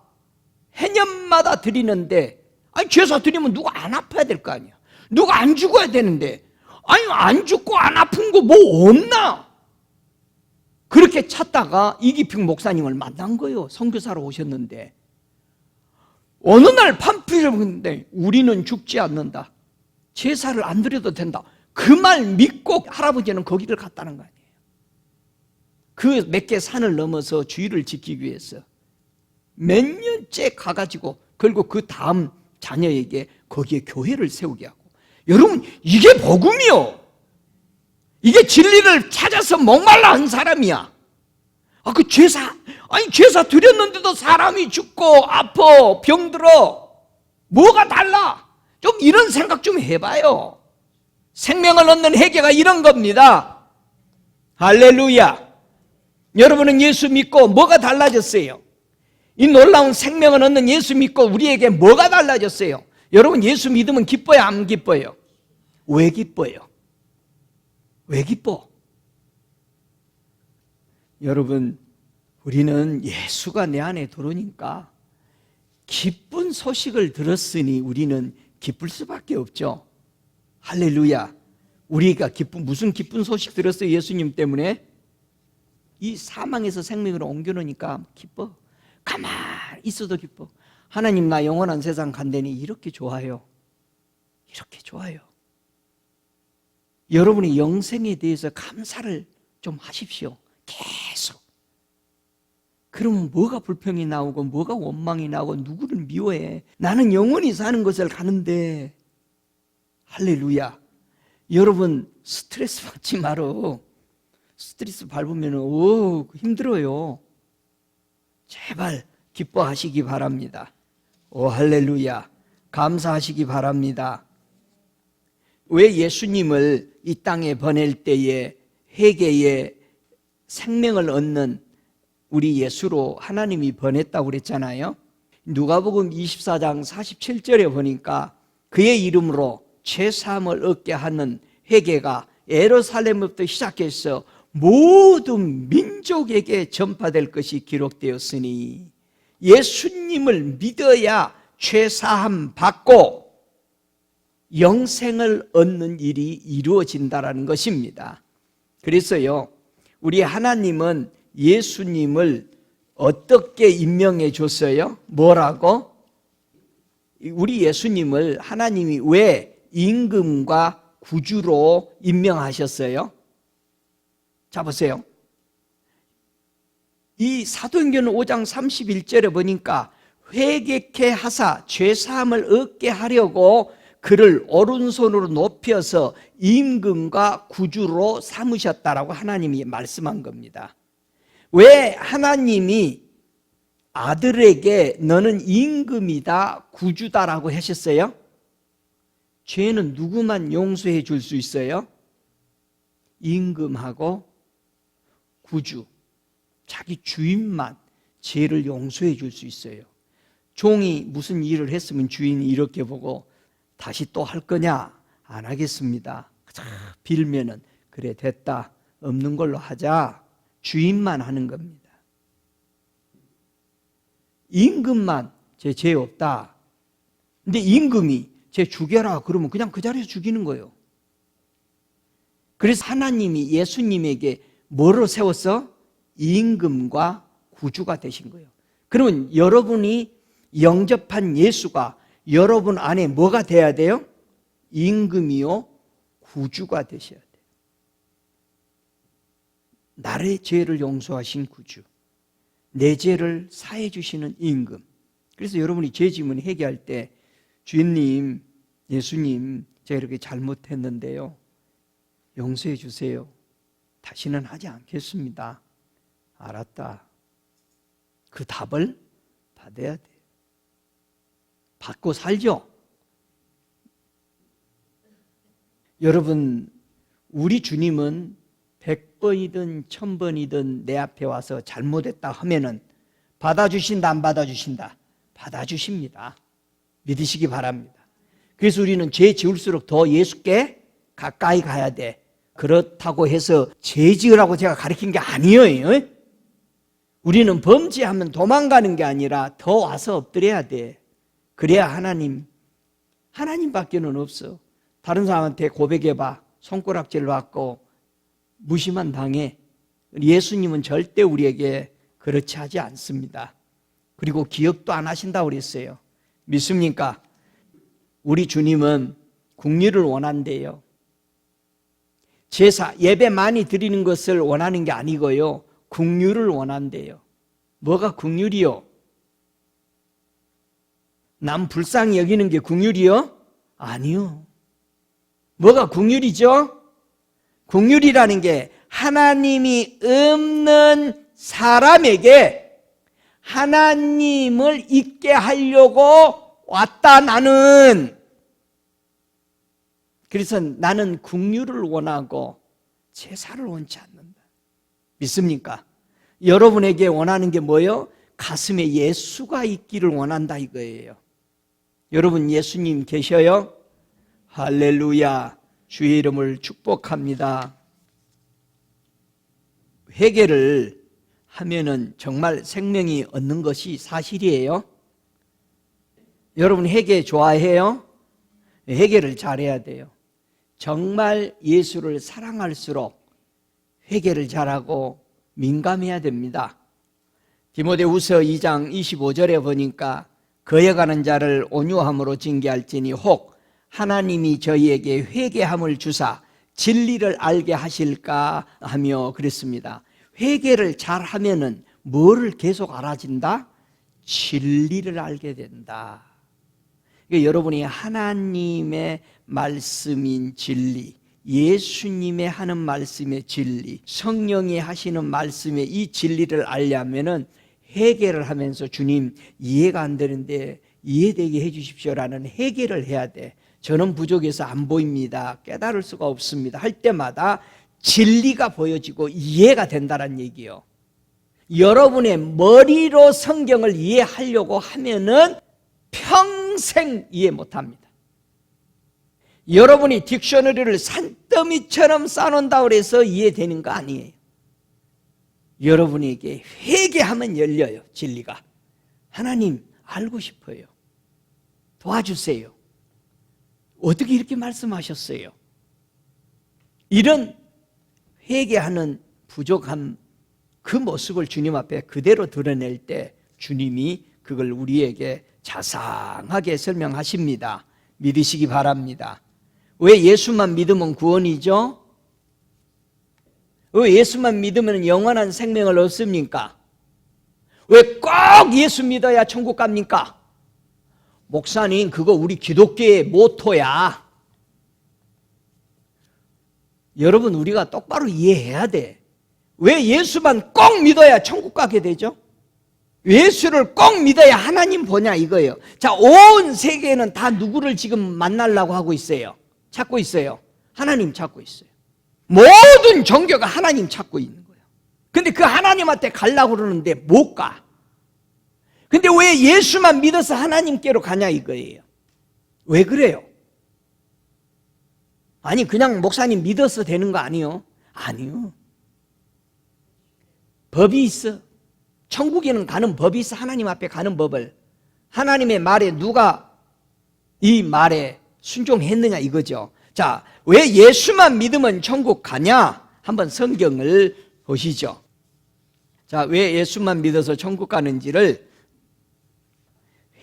해년마다 드리는데 아니 제사 드리면 누가 안 아파야 될 거 아니야. 누가 안 죽어야 되는데 아니 안 죽고 안 아픈 거 뭐 없나? 그렇게 찾다가 이기평 목사님을 만난 거예요. 선교사로 오셨는데 어느 날 판피를 보는데 우리는 죽지 않는다. 제사를 안 드려도 된다. 그 말 믿고 할아버지는 거기를 갔다는 거 아니에요. 그 몇 개 산을 넘어서 주의를 지키기 위해서 몇 년째 가가지고 그리고 그 다음 자녀에게 거기에 교회를 세우게 하고. 여러분 이게 복음이요. 이게 진리를 찾아서 목말라 한 사람이야. 그 제사 드렸는데도 사람이 죽고 아파 병들어. 뭐가 달라? 좀 이런 생각 좀 해봐요. 생명을 얻는 회개가 이런 겁니다. 할렐루야. 여러분은 예수 믿고 뭐가 달라졌어요? 이 놀라운 생명을 얻는 예수 믿고 우리에게 뭐가 달라졌어요? 여러분 예수 믿으면 기뻐요 안 기뻐요? 왜 기뻐요? 왜 기뻐? 여러분 우리는 예수가 내 안에 들어오니까 기쁜 소식을 들었으니 우리는 기쁠 수밖에 없죠. 할렐루야. 우리가 무슨 기쁜 소식 들었어요? 예수님 때문에? 이 사망에서 생명으로 옮겨놓으니까 기뻐. 가만히 있어도 기뻐. 하나님 나 영원한 세상 간다니 이렇게 좋아요. 이렇게 좋아요. 여러분이 영생에 대해서 감사를 좀 하십시오. 계속. 그러면 뭐가 불평이 나오고 뭐가 원망이 나오고 누구를 미워해. 나는 영원히 사는 것을 가는데. 할렐루야. 여러분 스트레스 받지 말어. 스트레스 밟으면 힘들어요. 제발 기뻐하시기 바랍니다. 할렐루야. 감사하시기 바랍니다. 왜 예수님을 이 땅에 보낼 때에 회개의 생명을 얻는 우리 예수로 하나님이 보냈다고 그랬잖아요. 누가복음 24장 47절에 보니까 그의 이름으로 죄사함을 얻게 하는 회개가 예루살렘부터 시작해서 모든 민족에게 전파될 것이 기록되었으니 예수님을 믿어야 죄사함 받고 영생을 얻는 일이 이루어진다라는 것입니다. 그래서요, 우리 하나님은 예수님을 어떻게 임명해 줬어요? 뭐라고? 우리 예수님을 하나님이 왜 임금과 구주로 임명하셨어요? 자, 보세요. 이 사도행전 5장 31절에 보니까 회개케 하사 죄사함을 얻게 하려고 그를 오른손으로 높여서 임금과 구주로 삼으셨다라고 하나님이 말씀한 겁니다. 왜 하나님이 아들에게 너는 임금이다, 구주다라고 하셨어요? 죄는 누구만 용서해 줄 수 있어요? 임금하고 구주, 자기 주인만 죄를 용서해 줄 수 있어요. 종이 무슨 일을 했으면 주인이 이렇게 보고 다시 또 할 거냐? 안 하겠습니다. 빌면은 그래 됐다, 없는 걸로 하자. 주인만 하는 겁니다. 임금만 제 죄 없다. 근데 임금이 쟤 죽여라 그러면 그냥 그 자리에서 죽이는 거예요. 그래서 하나님이 예수님에게 뭐로 세웠어? 임금과 구주가 되신 거예요. 그러면 여러분이 영접한 예수가 여러분 안에 뭐가 돼야 돼요? 임금이요, 구주가 되셔야 돼요. 나의 죄를 용서하신 구주, 내 죄를 사해 주시는 임금. 그래서 여러분이 죄 지문 회개할 때 주님, 예수님, 제가 이렇게 잘못했는데요, 용서해 주세요. 다시는 하지 않겠습니다. 알았다. 그 답을 받아야 돼요. 받고 살죠. 여러분, 우리 주님은 100번이든 1000번이든 내 앞에 와서 잘못했다 하면은 받아주신다, 안 받아주신다? 받아주십니다. 믿으시기 바랍니다. 그래서 우리는 죄 지을수록 더 예수께 가까이 가야 돼. 그렇다고 해서 죄 지으라고 제가 가르친 게 아니에요. 우리는 범죄하면 도망가는 게 아니라 더 와서 엎드려야 돼. 그래야 하나님밖에는 없어. 다른 사람한테 고백해봐. 손가락질 받고 무시만 당해. 예수님은 절대 우리에게 그렇지 하지 않습니다. 그리고 기억도 안 하신다고 그랬어요. 믿습니까? 우리 주님은 국리를 원한대요. 제사, 예배 많이 드리는 것을 원하는 게 아니고요, 국률을 원한대요. 뭐가 국률이요? 남 불쌍히 여기는 게 국률이요? 아니요. 뭐가 국률이죠? 국률이라는 게 하나님이 없는 사람에게 하나님을 있게 하려고 왔다 나는. 그래서 나는 국률을 원하고 제사를 원치 않는다. 믿습니까? 여러분에게 원하는 게 뭐예요? 가슴에 예수가 있기를 원한다 이거예요. 여러분 예수님 계셔요? 할렐루야. 주의 이름을 축복합니다. 회개를 하면은 정말 생명이 얻는 것이 사실이에요. 여러분 회개 좋아해요? 회개를 잘해야 돼요. 정말 예수를 사랑할수록 회개를 잘하고 민감해야 됩니다. 디모데후서 2장 25절에 보니까 거역하는 자를 온유함으로 징계할지니 혹 하나님이 저희에게 회개함을 주사 진리를 알게 하실까 하며 그랬습니다. 회개를 잘하면은 뭐를 계속 알아진다? 진리를 알게 된다. 그러니까 여러분이 하나님의 말씀인 진리, 예수님의 하는 말씀의 진리, 성령이 하시는 말씀의 이 진리를 알려면은 회개를 하면서 주님 이해가 안 되는데 이해되게 해 주십시오라는 회개를 해야 돼. 저는 부족해서 안 보입니다. 깨달을 수가 없습니다. 할 때마다 진리가 보여지고 이해가 된다는 얘기예요. 여러분의 머리로 성경을 이해하려고 하면은 평생 이해 못합니다. 여러분이 딕셔너리를 산더미처럼 쌓아놓는다고 해서 이해되는 거 아니에요. 여러분에게 회개하면 열려요, 진리가. 하나님 알고 싶어요. 도와주세요. 어떻게 이렇게 말씀하셨어요? 이런 회개하는 부족함, 그 모습을 주님 앞에 그대로 드러낼 때 주님이 그걸 우리에게 자상하게 설명하십니다. 믿으시기 바랍니다. 왜 예수만 믿으면 구원이죠? 왜 예수만 믿으면 영원한 생명을 얻습니까? 왜 꼭 예수 믿어야 천국 갑니까? 목사님, 그거 우리 기독교의 모토야. 여러분, 우리가 똑바로 이해해야 돼. 왜 예수만 꼭 믿어야 천국 가게 되죠? 예수를 꼭 믿어야 하나님 보냐 이거예요. 자, 온 세계는 다 누구를 지금 만나려고 하고 있어요? 찾고 있어요. 하나님 찾고 있어요. 모든 종교가 하나님 찾고 있는 거예요. 근데 그 하나님한테 가려고 그러는데 못 가. 근데 왜 예수만 믿어서 하나님께로 가냐 이거예요. 왜 그래요? 아니, 그냥 목사님 믿어서 되는 거 아니요? 아니요. 법이 있어. 천국에는 가는 법이 있어. 하나님 앞에 가는 법을. 하나님의 말에 누가 이 말에 순종했느냐 이거죠. 자, 왜 예수만 믿으면 천국 가냐? 한번 성경을 보시죠. 자, 왜 예수만 믿어서 천국 가는지를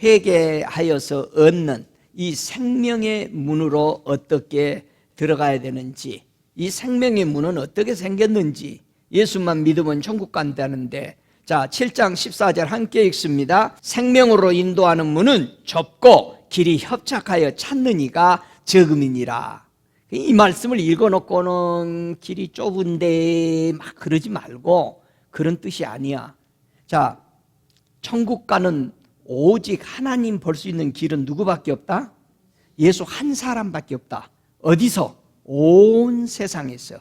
회개하여서 얻는 이 생명의 문으로 어떻게 들어가야 되는지, 이 생명의 문은 어떻게 생겼는지, 예수만 믿으면 천국 간다는데, 자, 7장 14절 함께 읽습니다. 생명으로 인도하는 문은 좁고 길이 협착하여 찾는 이가 적음이니라. 이 말씀을 읽어놓고는 길이 좁은데 막 그러지 말고, 그런 뜻이 아니야. 자, 천국 가는 오직 하나님 볼 수 있는 길은 누구밖에 없다? 예수 한 사람밖에 없다. 어디서? 온 세상에서.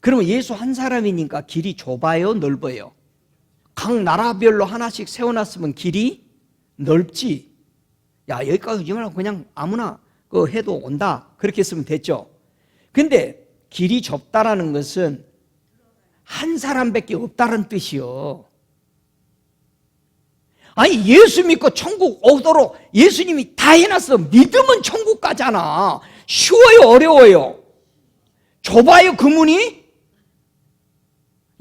그러면 예수 한 사람이니까 길이 좁아요, 넓어요? 각 나라별로 하나씩 세워놨으면 길이 넓지. 야, 여기까지 그냥 아무나 해도 온다. 그렇게 했으면 됐죠. 근데 길이 좁다라는 것은 한 사람밖에 없다는 뜻이요. 아니, 예수 믿고 천국 오도록 예수님이 다 해놨어. 믿으면 천국 가잖아. 쉬워요, 어려워요? 좁아요, 그 문이?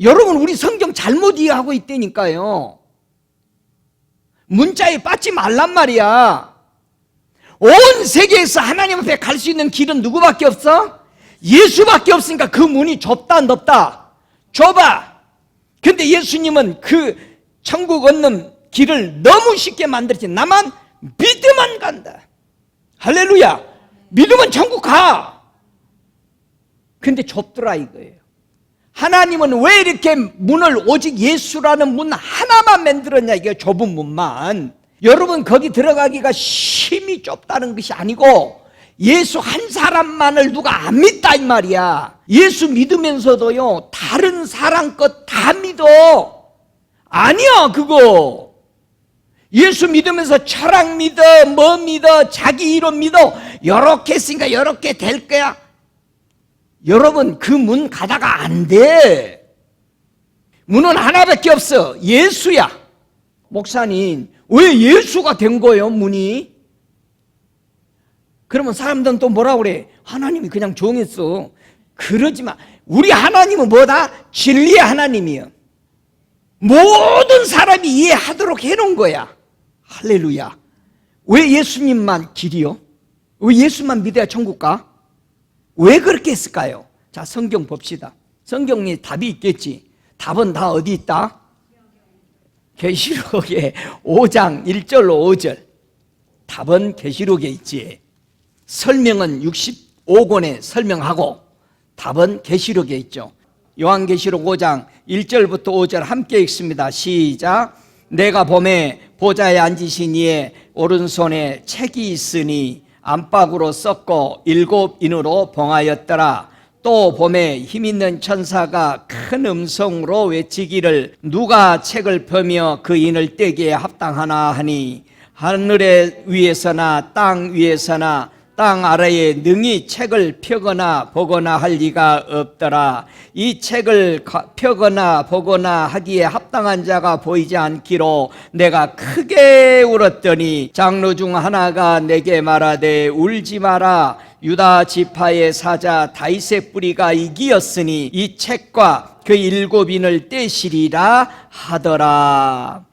여러분, 우리 성경 잘못 이해하고 있다니까요. 문자에 빠지 말란 말이야. 온 세계에서 하나님 앞에 갈 수 있는 길은 누구밖에 없어? 예수밖에 없으니까 그 문이 좁다, 넓다? 좁아. 근데 예수님은 그 천국 얻는 길을 너무 쉽게 만들지. 나만 믿으면 간다. 할렐루야. 믿으면 천국 가. 근데 좁더라 이거예요. 하나님은 왜 이렇게 문을 오직 예수라는 문 하나만 만들었냐, 이게 좁은 문만. 여러분, 거기 들어가기가 심히 좁다는 것이 아니고 예수 한 사람만을 누가 안 믿다 이 말이야. 예수 믿으면서도요, 다른 사람 것 다 믿어. 아니야, 그거. 예수 믿으면서 철학 믿어, 뭐 믿어, 자기 이론 믿어. 요렇게 했으니까 요렇게 될 거야. 여러분, 그 문 가다가 안 돼. 문은 하나밖에 없어. 예수야. 목사님, 왜 예수가 된 거예요, 문이? 그러면 사람들은 또 뭐라 그래? 하나님이 그냥 정했어. 그러지 마. 우리 하나님은 뭐다? 진리의 하나님이요. 모든 사람이 이해하도록 해놓은 거야. 할렐루야. 왜 예수님만 길이요? 왜 예수만 믿어야 천국 가? 왜 그렇게 했을까요? 자, 성경 봅시다. 성경에 답이 있겠지. 답은 다 어디 있다? 계시록에 5장 1절로 5절. 답은 계시록에 있지. 설명은 65권에 설명하고 답은 계시록에 있죠. 요한계시록 5장 1절부터 5절 함께 읽습니다. 시작. 내가 보매 보좌에 앉으신 이의 오른손에 책이 있으니 안팎으로 썩고 7 인으로 봉하였더라. 또 봄에 힘있는 천사가 큰 음성으로 외치기를 누가 책을 펴며 그 인을 떼기에 합당하나 하니 하늘의 위에서나 땅 위에서나 땅 아래에 능히 책을 펴거나 보거나 할 리가 없더라. 이 책을 펴거나 보거나 하기에 합당한 자가 보이지 않기로 내가 크게 울었더니 장로 중 하나가 내게 말하되 울지 마라. 유다 지파의 사자 다윗의 뿌리가 이기었으니 이 책과 그 7인을 떼시리라 하더라.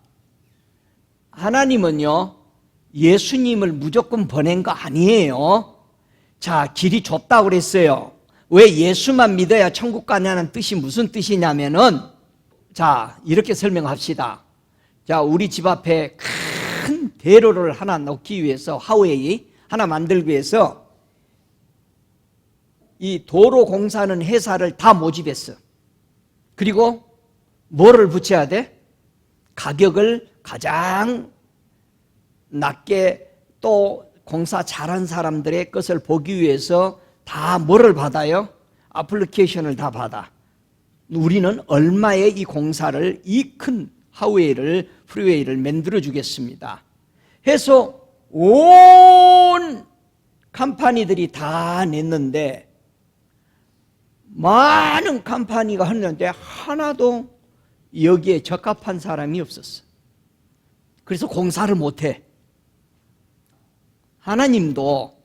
하나님은요, 예수님을 무조건 보낸 거 아니에요. 자, 길이 좁다고 그랬어요. 왜 예수만 믿어야 천국 가냐는 뜻이 무슨 뜻이냐면은, 자, 이렇게 설명합시다. 자, 우리 집 앞에 큰 대로를 하나 놓기 위해서, 하우웨이 하나 만들기 위해서 이 도로 공사하는 회사를 다 모집했어. 그리고 뭐를 붙여야 돼? 가격을 가장 낮게, 또 공사 잘한 사람들의 것을 보기 위해서 다 뭐를 받아요? 애플리케이션을 다 받아. 우리는 얼마에 이 공사를, 이 큰 하우웨이를, 프리웨이를 만들어 주겠습니다 해서 온 컴퍼니들이 다 냈는데, 많은 컴퍼니가 했는데 하나도 여기에 적합한 사람이 없었어. 그래서 공사를 못해. 하나님도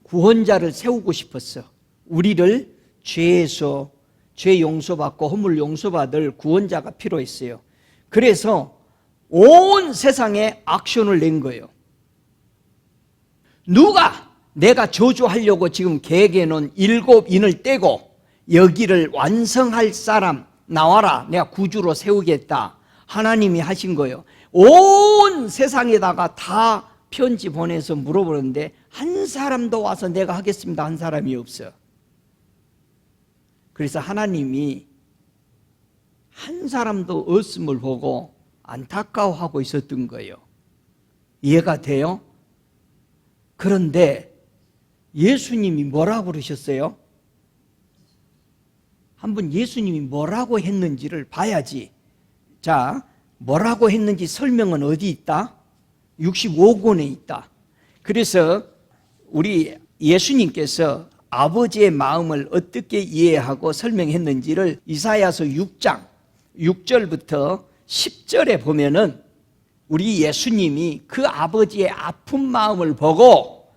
구원자를 세우고 싶었어. 우리를 죄에서 죄 용서받고 허물 용서받을 구원자가 필요했어요. 그래서 온 세상에 액션을 낸 거예요. 누가 내가 저주하려고 지금 계획해 놓은 7인을 떼고 여기를 완성할 사람 나와라. 내가 구주로 세우겠다. 하나님이 하신 거예요. 온 세상에다가 다 편지 보내서 물어보는데 한 사람도 와서 내가 하겠습니다 한 사람이 없어. 그래서 하나님이 한 사람도 없음을 보고 안타까워하고 있었던 거예요. 이해가 돼요? 그런데 예수님이 뭐라고 그러셨어요? 한번 예수님이 뭐라고 했는지를 봐야지. 자, 뭐라고 했는지 설명은 어디 있다? 65권에 있다. 그래서 우리 예수님께서 아버지의 마음을 어떻게 이해하고 설명했는지를 이사야서 6장 6절부터 10절에 보면은 우리 예수님이 그 아버지의 아픈 마음을 보고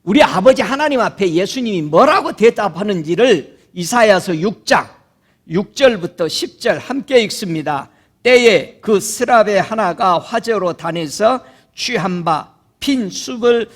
우리 아버지 하나님 앞에 예수님이 뭐라고 대답하는지를 이사야서 6장 6절부터 10절 함께 읽습니다. 때에 그 스랍의 하나가 화재로 단에서 취한 바 핀 숯을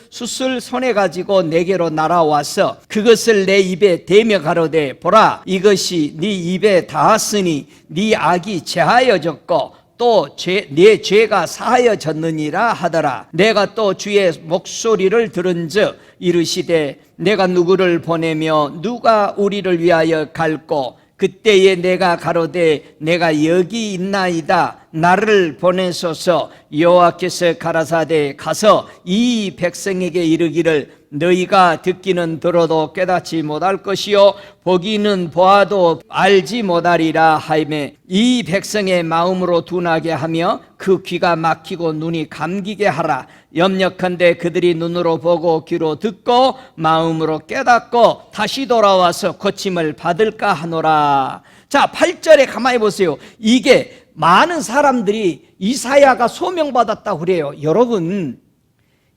손에 가지고 내게로 날아와서 그것을 내 입에 대며 가로되 보라 이것이 네 입에 닿았으니 네 악이 제하여졌고 또 네 죄가 사하여졌느니라 하더라. 내가 또 주의 목소리를 들은즉 이르시되 내가 누구를 보내며 누가 우리를 위하여 갈꼬 그때에 내가 가로되 내가 여기 있나이다 나를 보내소서. 여호와께서 가라사대 가서 이 백성에게 이르기를 너희가 듣기는 들어도 깨닫지 못할 것이요 보기는 보아도 알지 못하리라 하이매 이 백성의 마음으로 둔하게 하며 그 귀가 막히고 눈이 감기게 하라. 염려컨대 그들이 눈으로 보고 귀로 듣고 마음으로 깨닫고 다시 돌아와서 고침을 받을까 하노라. 자, 8절에 가만히 보세요. 이게 많은 사람들이 이사야가 소명받았다고 그래요. 여러분,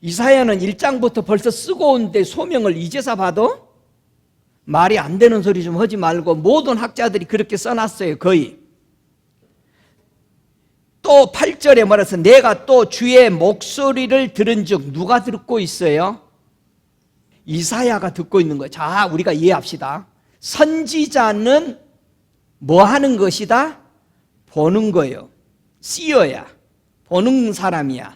이사야는 1장부터 벌써 쓰고 온데 소명을 이제서 받아? 말이 안 되는 소리 좀 하지 말고 모든 학자들이 그렇게 써놨어요. 거의. 또 8절에 말해서 내가 또 주의 목소리를 들은즉 누가 듣고 있어요? 이사야가 듣고 있는 거예요. 자, 우리가 이해합시다. 선지자는 뭐 하는 것이다? 보는 거예요. seer야. 보는 사람이야.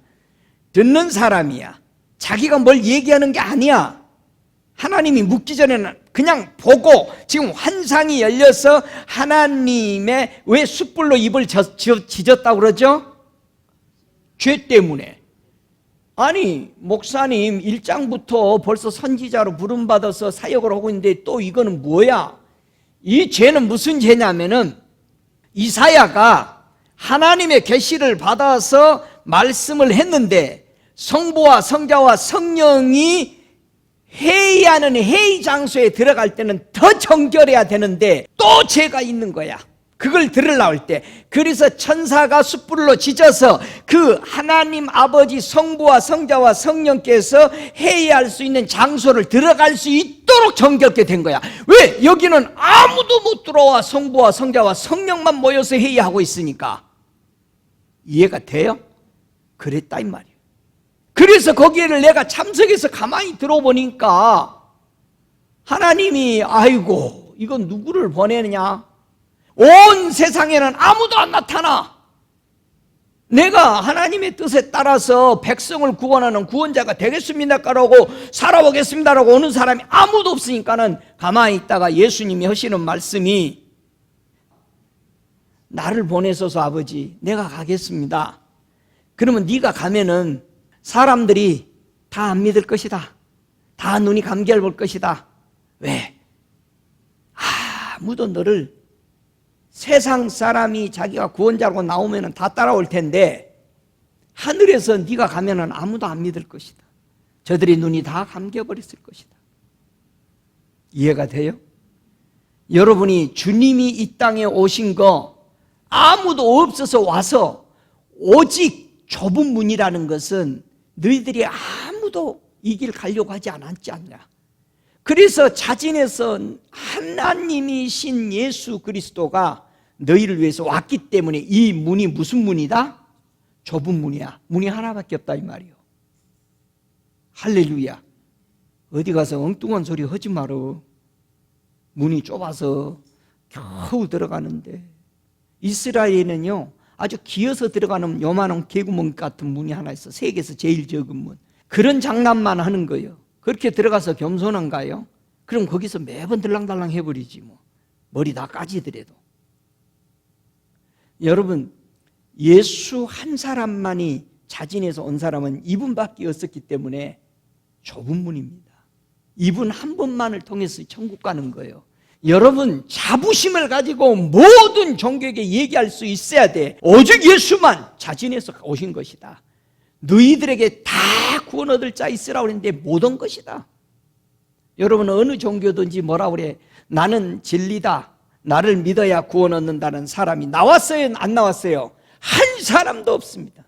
듣는 사람이야. 자기가 뭘 얘기하는 게 아니야. 하나님이 묻기 전에는 그냥 보고 지금 환상이 열려서 하나님의 왜 숯불로 입을 지졌다고 그러죠? 죄 때문에. 아니 목사님 1장부터 벌써 선지자로 부름받아서 사역을 하고 있는데 또 이거는 뭐야? 이 죄는 무슨 죄냐면은 이사야가 하나님의 계시를 받아서 말씀을 했는데 성부와 성자와 성령이 회의하는 회의 장소에 들어갈 때는 더 정결해야 되는데 또 죄가 있는 거야. 그걸 들으려고 할 때. 그래서 천사가 숯불로 지져서 그 하나님 아버지 성부와 성자와 성령께서 회의할 수 있는 장소를 들어갈 수 있도록 정결케 된 거야. 왜? 여기는 아무도 못 들어와. 성부와 성자와 성령만 모여서 회의하고 있으니까. 이해가 돼요? 그랬다 이 말이에요. 그래서 거기에를 내가 참석해서 가만히 들어보니까 하나님이 아이고 이건 누구를 보내느냐? 온 세상에는 아무도 안 나타나. 내가 하나님의 뜻에 따라서 백성을 구원하는 구원자가 되겠습니다라고 살아보겠습니다라고 오는 사람이 아무도 없으니까는 가만히 있다가 예수님이 하시는 말씀이 나를 보내소서 아버지 내가 가겠습니다. 그러면 네가 가면은 사람들이 다 안 믿을 것이다. 다 눈이 감기를 볼 것이다. 왜? 아무도 너를 세상 사람이 자기가 구원자라고 나오면 다 따라올 텐데 하늘에서 네가 가면 아무도 안 믿을 것이다. 저들의 눈이 다 감겨버렸을 것이다. 이해가 돼요? 여러분이 주님이 이 땅에 오신 거 아무도 없어서 와서 오직 좁은 문이라는 것은 너희들이 아무도 이 길 가려고 하지 않았지 않냐. 그래서 자진해서 하나님이신 예수 그리스도가 너희를 위해서 왔기 때문에 이 문이 무슨 문이다? 좁은 문이야. 문이 하나밖에 없다 이 말이요. 할렐루야. 어디 가서 엉뚱한 소리 하지 말어. 문이 좁아서 겨우 들어가는데 이스라엘에는요 아주 기어서 들어가는 요만한 개구멍 같은 문이 하나 있어. 세계에서 제일 적은 문. 그런 장난만 하는 거예요. 그렇게 들어가서 겸손한가요? 그럼 거기서 매번 들랑달랑 해버리지 뭐. 머리 다 까지더라도. 여러분 예수 한 사람만이 자진해서 온 사람은 이분밖에 없었기 때문에 좁은 문입니다. 이분 한 분만을 통해서 천국 가는 거예요. 여러분 자부심을 가지고 모든 종교에게 얘기할 수 있어야 돼. 오직 예수만 자진해서 오신 것이다. 너희들에게 다 구원 얻을 자 있으라고 했는데 못 온 것이다. 여러분 어느 종교든지 뭐라 그래? 나는 진리다. 나를 믿어야 구원 얻는다는 사람이 나왔어요? 안 나왔어요? 한 사람도 없습니다.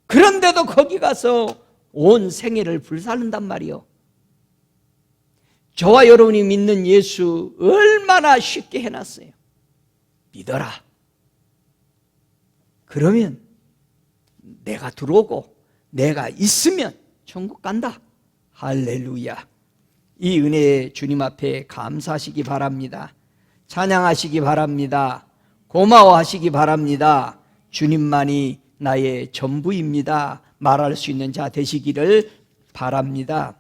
그런데도 거기 가서 온 생애를 불살른단 말이요. 저와 여러분이 믿는 예수 얼마나 쉽게 해놨어요. 믿어라. 그러면 내가 들어오고 내가 있으면 천국 간다. 할렐루야. 이 은혜에 주님 앞에 감사하시기 바랍니다. 찬양하시기 바랍니다. 고마워하시기 바랍니다. 주님만이 나의 전부입니다. 말할 수 있는 자 되시기를 바랍니다.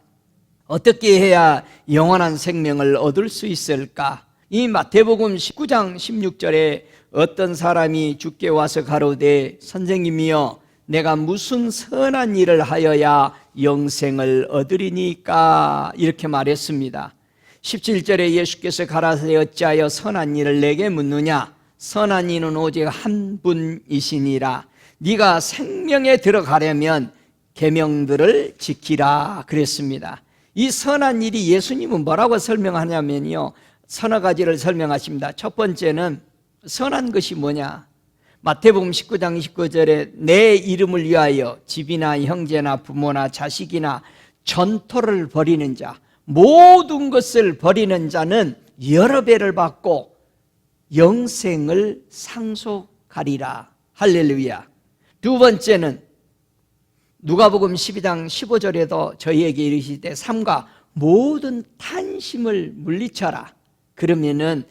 어떻게 해야 영원한 생명을 얻을 수 있을까? 이 마태복음 19장 16절에 어떤 사람이 주께 와서 가로되 선생님이여 내가 무슨 선한 일을 하여야 영생을 얻으리니까 이렇게 말했습니다. 17절에 예수께서 가라사대 어찌하여 선한 일을 내게 묻느냐? 선한 이는 오직 한 분이시니라. 네가 생명에 들어가려면 계명들을 지키라 그랬습니다. 이 선한 일이 예수님은 뭐라고 설명하냐면요, 서너 가지를 설명하십니다. 첫 번째는 선한 것이 뭐냐? 마태복음 19장 29절에 내 이름을 위하여 집이나 형제나 부모나 자식이나 전토를 벌이는 자, 모든 것을 벌이는 자는 여러 배를 받고 영생을 상속하리라. 할렐루야. 두 번째는 누가복음 12장 15절에도 저희에게 이르시되 삼가 모든 탄심을 물리쳐라. 그러면은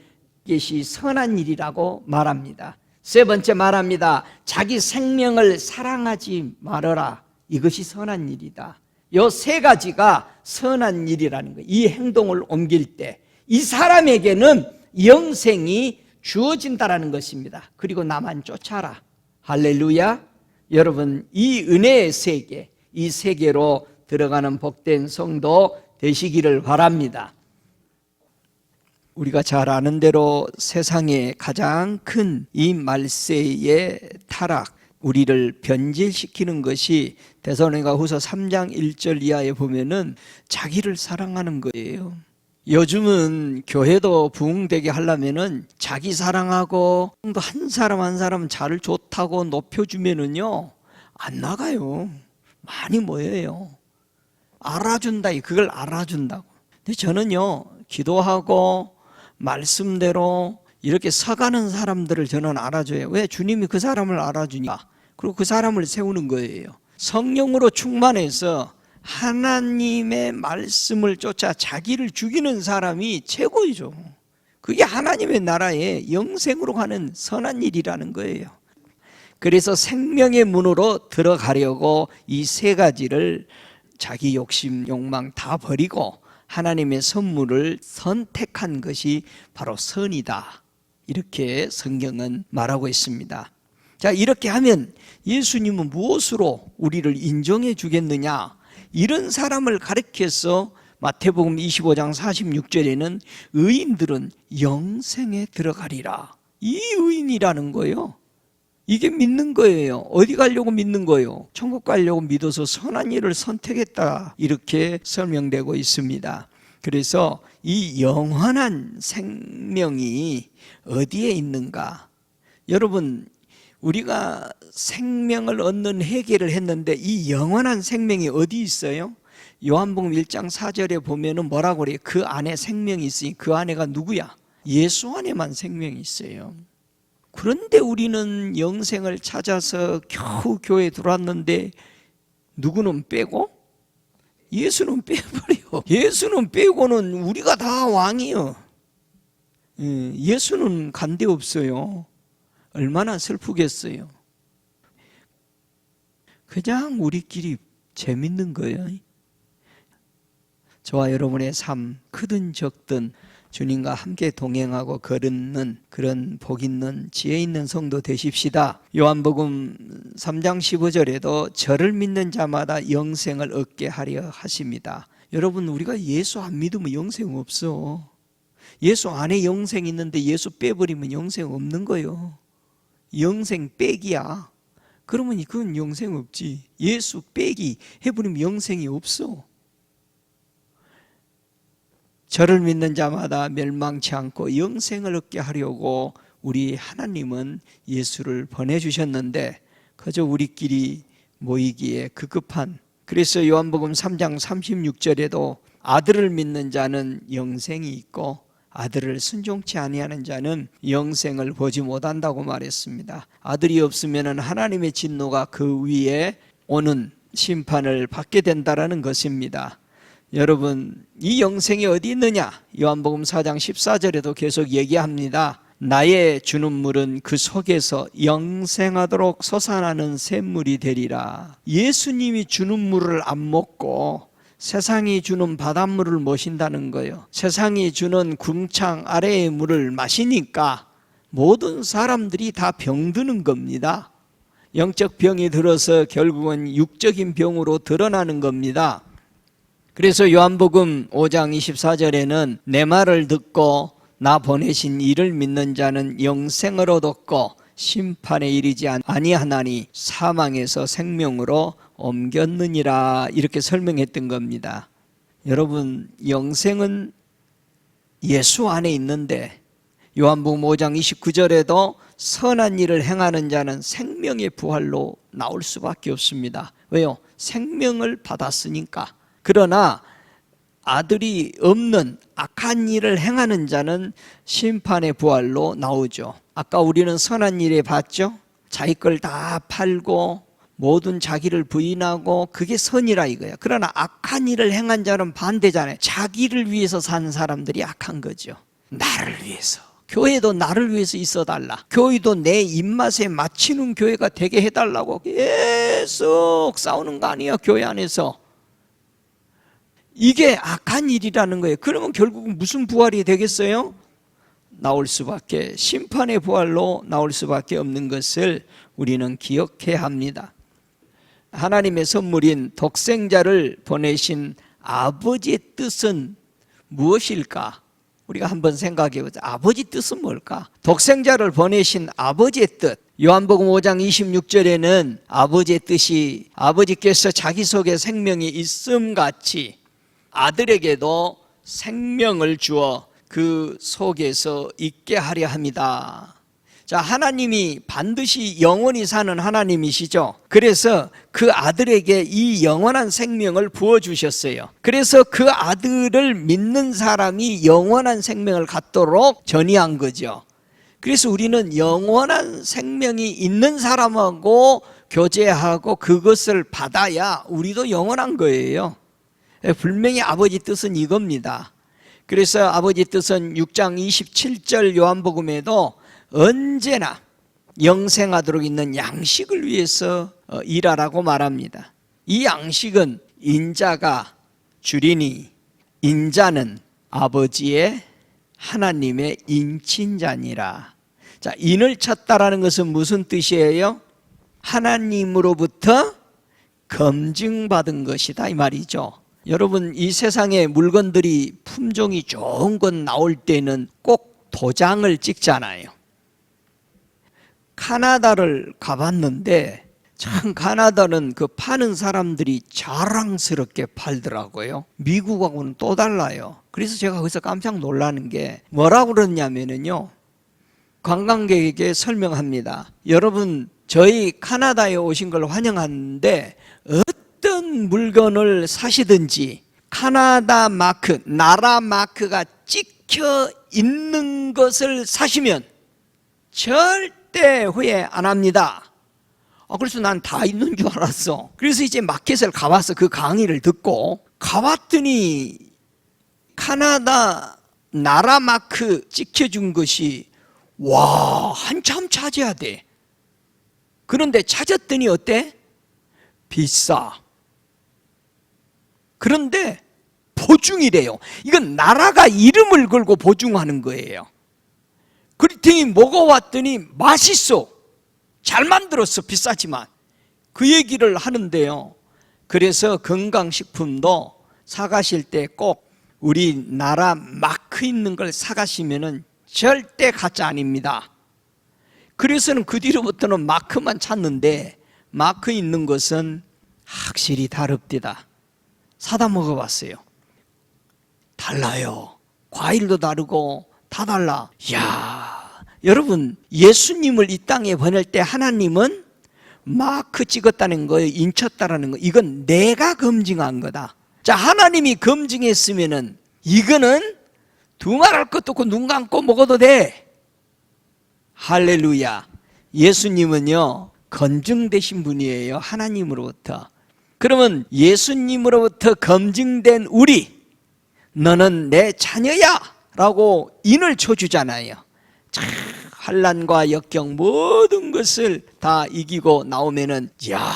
이것이 선한 일이라고 말합니다. 세 번째 말합니다. 자기 생명을 사랑하지 말아라. 이것이 선한 일이다. 이 세 가지가 선한 일이라는 거예요. 이 행동을 옮길 때 이 사람에게는 영생이 주어진다라는 것입니다. 그리고 나만 쫓아라. 할렐루야. 여러분 이 은혜의 세계, 이 세계로 들어가는 복된 성도 되시기를 바랍니다. 우리가 잘 아는 대로 세상에 가장 큰 이 말세의 타락, 우리를 변질시키는 것이 데살로니가후서 3장 1절 이하에 보면은 자기를 사랑하는 거예요. 요즘은 교회도 부흥되게 하려면은 자기 사랑하고 한 사람 한 사람 잘 좋다고 높여주면은요 안 나가요. 많이 모여요. 알아준다, 그걸 알아준다고. 근데 저는요 기도하고 말씀대로 이렇게 서가는 사람들을 저는 알아줘요. 왜? 주님이 그 사람을 알아주니까. 그리고 그 사람을 세우는 거예요. 성령으로 충만해서 하나님의 말씀을 쫓아 자기를 죽이는 사람이 최고이죠. 그게 하나님의 나라에 영생으로 가는 선한 일이라는 거예요. 그래서 생명의 문으로 들어가려고 이 세 가지를 자기 욕심, 욕망 다 버리고 하나님의 선물을 선택한 것이 바로 선이다. 이렇게 성경은 말하고 있습니다. 자, 이렇게 하면 예수님은 무엇으로 우리를 인정해 주겠느냐? 이런 사람을 가리켜서 마태복음 25장 46절에는 의인들은 영생에 들어가리라. 이 의인이라는 거예요. 이게 믿는 거예요. 어디 가려고 믿는 거예요? 천국 가려고 믿어서 선한 일을 선택했다. 이렇게 설명되고 있습니다. 그래서 이 영원한 생명이 어디에 있는가? 여러분, 우리가 생명을 얻는 회개를 했는데 이 영원한 생명이 어디 있어요? 요한복음 1장 4절에 보면은 뭐라고 그래요? 그 안에 생명이 있으니 그 안에가 누구야? 예수 안에만 생명이 있어요. 그런데 우리는 영생을 찾아서 겨우 교회에 들어왔는데 누구는 빼고? 예수는 빼버려. 예수는 빼고는 우리가 다 왕이요. 예수는 간 데 없어요. 얼마나 슬프겠어요. 그냥 우리끼리 재밌는 거예요. 저와 여러분의 삶, 크든 적든 주님과 함께 동행하고 걸는 그런 복 있는 지혜 있는 성도 되십시다. 요한복음 3장 15절에도 저를 믿는 자마다 영생을 얻게 하려 하십니다. 여러분, 우리가 예수 안 믿으면 영생 없어. 예수 안에 영생 있는데 예수 빼버리면 영생 없는 거예요. 영생 빼기야. 그러면 그건 영생 없지. 예수 빼기 해버리면 영생이 없어. 저를 믿는 자마다 멸망치 않고 영생을 얻게 하려고 우리 하나님은 예수를 보내주셨는데 그저 우리끼리 모이기에 급급한, 그래서 요한복음 3장 36절에도 아들을 믿는 자는 영생이 있고 아들을 순종치 아니하는 자는 영생을 보지 못한다고 말했습니다. 아들이 없으면 하나님의 진노가 그 위에 오는 심판을 받게 된다는 것입니다. 여러분, 이 영생이 어디 있느냐? 요한복음 4장 14절에도 계속 얘기합니다. 나의 주는 물은 그 속에서 영생하도록 솟아나는 샘물이 되리라. 예수님이 주는 물을 안 먹고 세상이 주는 바닷물을 마신다는 거예요. 세상이 주는 궁창 아래의 물을 마시니까 모든 사람들이 다 병드는 겁니다. 영적 병이 들어서 결국은 육적인 병으로 드러나는 겁니다. 그래서 요한복음 5장 24절에는 내 말을 듣고 나 보내신 이를 믿는 자는 영생을 얻었고 심판에 이르지 아니하나니 사망에서 생명으로 옮겼느니라, 이렇게 설명했던 겁니다. 여러분, 영생은 예수 안에 있는데 요한복음 5장 29절에도 선한 일을 행하는 자는 생명의 부활로 나올 수밖에 없습니다. 왜요? 생명을 받았으니까. 그러나 아들이 없는 악한 일을 행하는 자는 심판의 부활로 나오죠. 아까 우리는 선한 일에 봤죠? 자기 걸 다 팔고 모든 자기를 부인하고 그게 선이라 이거야. 그러나 악한 일을 행한 자는 반대잖아요. 자기를 위해서 사는 사람들이 악한 거죠. 나를 위해서. 교회도 나를 위해서 있어달라. 교회도 내 입맛에 맞추는 교회가 되게 해달라고 계속 싸우는 거 아니야, 교회 안에서. 이게 악한 일이라는 거예요. 그러면 결국은 무슨 부활이 되겠어요? 나올 수밖에, 심판의 부활로 나올 수밖에 없는 것을 우리는 기억해야 합니다. 하나님의 선물인 독생자를 보내신 아버지의 뜻은 무엇일까? 우리가 한번 생각해 보자. 아버지 뜻은 뭘까? 독생자를 보내신 아버지의 뜻. 요한복음 5장 26절에는 아버지의 뜻이 아버지께서 자기 속에 생명이 있음같이 아들에게도 생명을 주어 그 속에서 있게 하려 합니다. 자, 하나님이 반드시 영원히 사는 하나님이시죠. 그래서 그 아들에게 이 영원한 생명을 부어주셨어요. 그래서 그 아들을 믿는 사람이 영원한 생명을 갖도록 전이한 거죠. 그래서 우리는 영원한 생명이 있는 사람하고 교제하고 그것을 받아야 우리도 영원한 거예요. 분명히 아버지 뜻은 이겁니다. 그래서 아버지 뜻은 6장 27절 요한복음에도 언제나 영생하도록 있는 양식을 위해서 일하라고 말합니다. 이 양식은 인자가 주리니 인자는 아버지의 하나님의 인친자니라. 자, 인을 찾다라는 것은 무슨 뜻이에요? 하나님으로부터 검증받은 것이다 이 말이죠. 여러분, 이 세상에 물건들이 품종이 좋은 것 나올 때는 꼭 도장을 찍잖아요. 카나다를 가봤는데 참 카나다는 그 파는 사람들이 자랑스럽게 팔더라고요. 미국하고는 또 달라요. 그래서 제가 거기서 깜짝 놀라는 게 뭐라고 그러냐면요, 관광객에게 설명합니다. 여러분, 저희 카나다에 오신 걸 환영하는데 어떤 물건을 사시든지 카나다 마크, 나라 마크가 찍혀 있는 것을 사시면 절대 후회 안 합니다. 그래서 난 다 있는 줄 알았어. 그래서 이제 마켓을 가봤어. 그 강의를 듣고 가봤더니 카나다 나라 마크 찍혀준 것이 와, 한참 찾아야 돼. 그런데 찾았더니 어때? 비싸. 그런데 보증이래요. 이건 나라가 이름을 걸고 보증하는 거예요. 그랬더니 먹어왔더니 맛있어. 잘 만들었어. 비싸지만. 그 얘기를 하는데요. 그래서 건강식품도 사가실 때 꼭 우리나라 마크 있는 걸 사가시면은 절대 가짜 아닙니다. 그래서는 그 뒤로부터는 마크만 찾는데 마크 있는 것은 확실히 다릅니다. 사다 먹어봤어요. 달라요. 과일도 다르고 다 달라. 이야, 여러분, 예수님을 이 땅에 보낼 때 하나님은 마크 찍었다는 거예요. 인쳤다라는 거. 이건 내가 검증한 거다. 자, 하나님이 검증했으면은 이거는 두말할 것도 없고 눈 감고 먹어도 돼. 할렐루야. 예수님은요, 검증되신 분이에요. 하나님으로부터. 그러면 예수님으로부터 검증된 우리, 너는 내 자녀야 라고 인을 쳐주잖아요. 참, 환난과 역경 모든 것을 다 이기고 나오면은, 야,